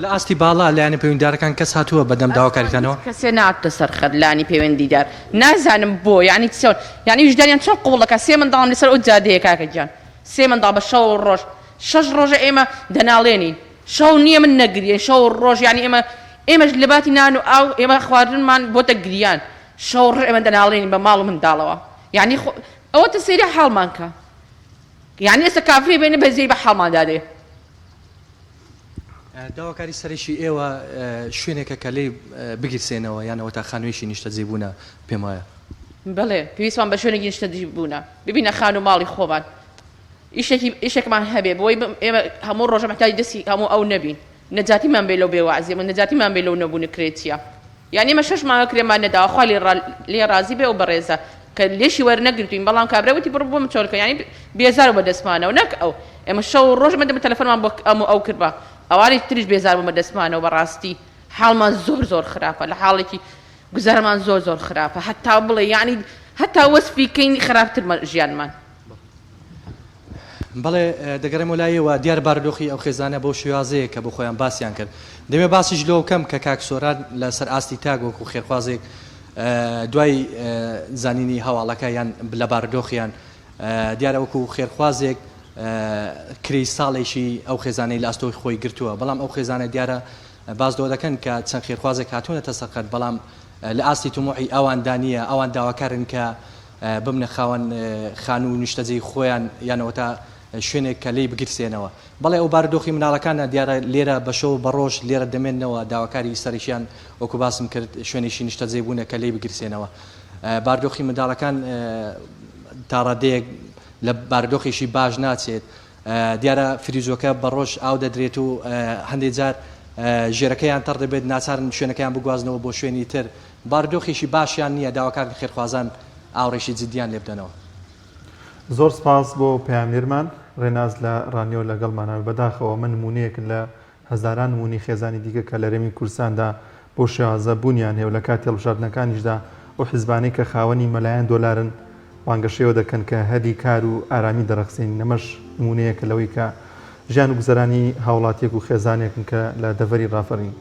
لە ئاستی باڵا لایەنە پەیوەندیدارەکان کەس هاتووە بەدەم داواکاریتانەوە
کەسێ ناتە سەرخەت لانی پەیوەندیدار نازانم بۆ یعنی چۆن یعنی وجدانیان چۆن قوڵەکە سێ منداڵم لەسەر ئەو جادەیە کاکە گیان سێ منداڵ بە شەو ڕۆژ 6 ڕۆژە ئێمە دەناڵێنین شەو نییە من نەگریێ شەو ڕۆژ ینی ئێمەش لە باتی نان و ئاو ئێمە خواردنمان بۆتە گریان شەو ڕۆژ ئێمە دەناڵێنین بە ماڵ و منداڵەوە یعنی ئەوەتە سەیری حاڵمان کە یعنی ئێستا کافری بێنە بەزەی بە حاڵماندادێ
داواکاری سەرشی ئێوە شوێنێکە کە لێ بگیرسێنەوە یانەوە تا خانوویشی نیشتە جێبوونە پێم وایە
بڵێ پێویستمان بە شوێنێکی نیشتە جێبوونە ببینە خان و ماڵی خۆمان ئیشێکمان هەبێ بۆی ئێمە هەموو ڕۆژە محتاجی دەستی هەموو ئەو نەبین نەجاتیمان بێ لەو بێوازی من نەجاتیمان بێ لەو نەبوون کرێتیە یعنی ئێمە 6 مانگە کرێمان نەداوە خوا لێ ڕازی بێ و بەڕێزە کە لێشی وەرنەگرتوین بەڵام کابراوتی بڕ بۆ چۆلکە ینی بێزار بە دەستمانەوە نەک ئەو ئێمە شەو ڕۆژ من دەمە تەلەفۆنمان بۆ ئەو کردبە ئەوانی تریش بێزار بوومە دەستمانەوە بەڕاستی حاڵمان زۆر خراپە لە حاڵێکی گوزارمان زۆر خراپە هەتا بڵێ یعنی هەتا وەسفیکەین خراپترمە ژیانمان
بەڵێ دەگەڕێم وەلایەوە دیار بارودۆخی ئەو خێزانە بۆ شێوازەیە کە بۆ خۆیان باسییان کرد دەمێ باسیش لەو کەم کە کاکسۆران لەسەر ئاستی تاگۆک و خێرخوازێک دوای زانینی هەواڵەکە یان لە بارودۆخیان دیارە وەکو خێرخوازێک کری ساڵێکی ئەو خێزانەی لە ئاستۆی خۆی گرتووە بەڵام ئەو خێزانە دیارە باز دۆ دەکەن کە چەند خێرخوازێک هاتوونەتە سەقەت بەڵام لە ئاستی تومۆحی ئەوان دانیە ئەوان داواکارن کە بمنە خاوەن خان و نیشتەجێی خۆیان یانەوە تا شوێنێک کە لی بگیرسێنەوە بەڵێ ئەو بارودۆخی مناڵەکانە دیارە لێرە بەشەو بەڕۆژ لێرە دەمێنەوە داواکاری سەرشیان وەکو باسم کرد شوێنێکی نیشتەجێ بوونە کە لی بگیرسێنەوە بارودۆخی منداڵەکان تا ڕادەیەک لە بارودۆخێکی باش ناچێت دیارە فریزۆکە بەڕۆژ ئاو دەدرێت و هەندێک جار ژێرەکەیان تەڕ دەبێت ناچارن شوێنەکەیان بگوازنەوە بۆ شوێنی تر بارودۆخێکی باشیان نییە داواکار خێرخوازان ئاوڕێکی جدیان لێ بدەنەوە
زۆر سپاس بۆ پەیامێرمان ڕێناز لە ڕانیۆ لەگەڵمانە بەداخەوە من نمونەیەکن لە هەزاران نمونی خێزانی دیکە کە لە رێمی کوردستاندا بۆ شێوازە بوونیان هەیە و لە کاتی هەڵبژاردنەکانیشدا ئەو حیزبانەی کە خاوەنی مەلایەن دۆلارن وانگەشەوە دەکەن کە هەری کار و ئارامی دەرەخسین نەمەش نمونەیەکە لەوەی کە ژیان و گوزەرانی هاوڵاتیەک و خێزانێکن کە لە دەڤەری ڕافەرین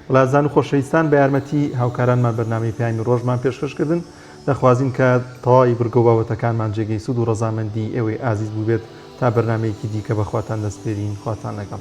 وڵاتزان و خۆشەویستان بە یارمەتی هاوکارانمان بەرنامەی پەیامی ڕۆژمان پێشکەشکردن دەخوازین کە تەواوی بڕگە و بابەتەکانمان جێگەی سوود و ڕەزامەندی ئێوەی ئازیز بوو بێت تا بەرنامەیەکی دیکە بەخواتان دەستپێرین خواتان لەگەڵ.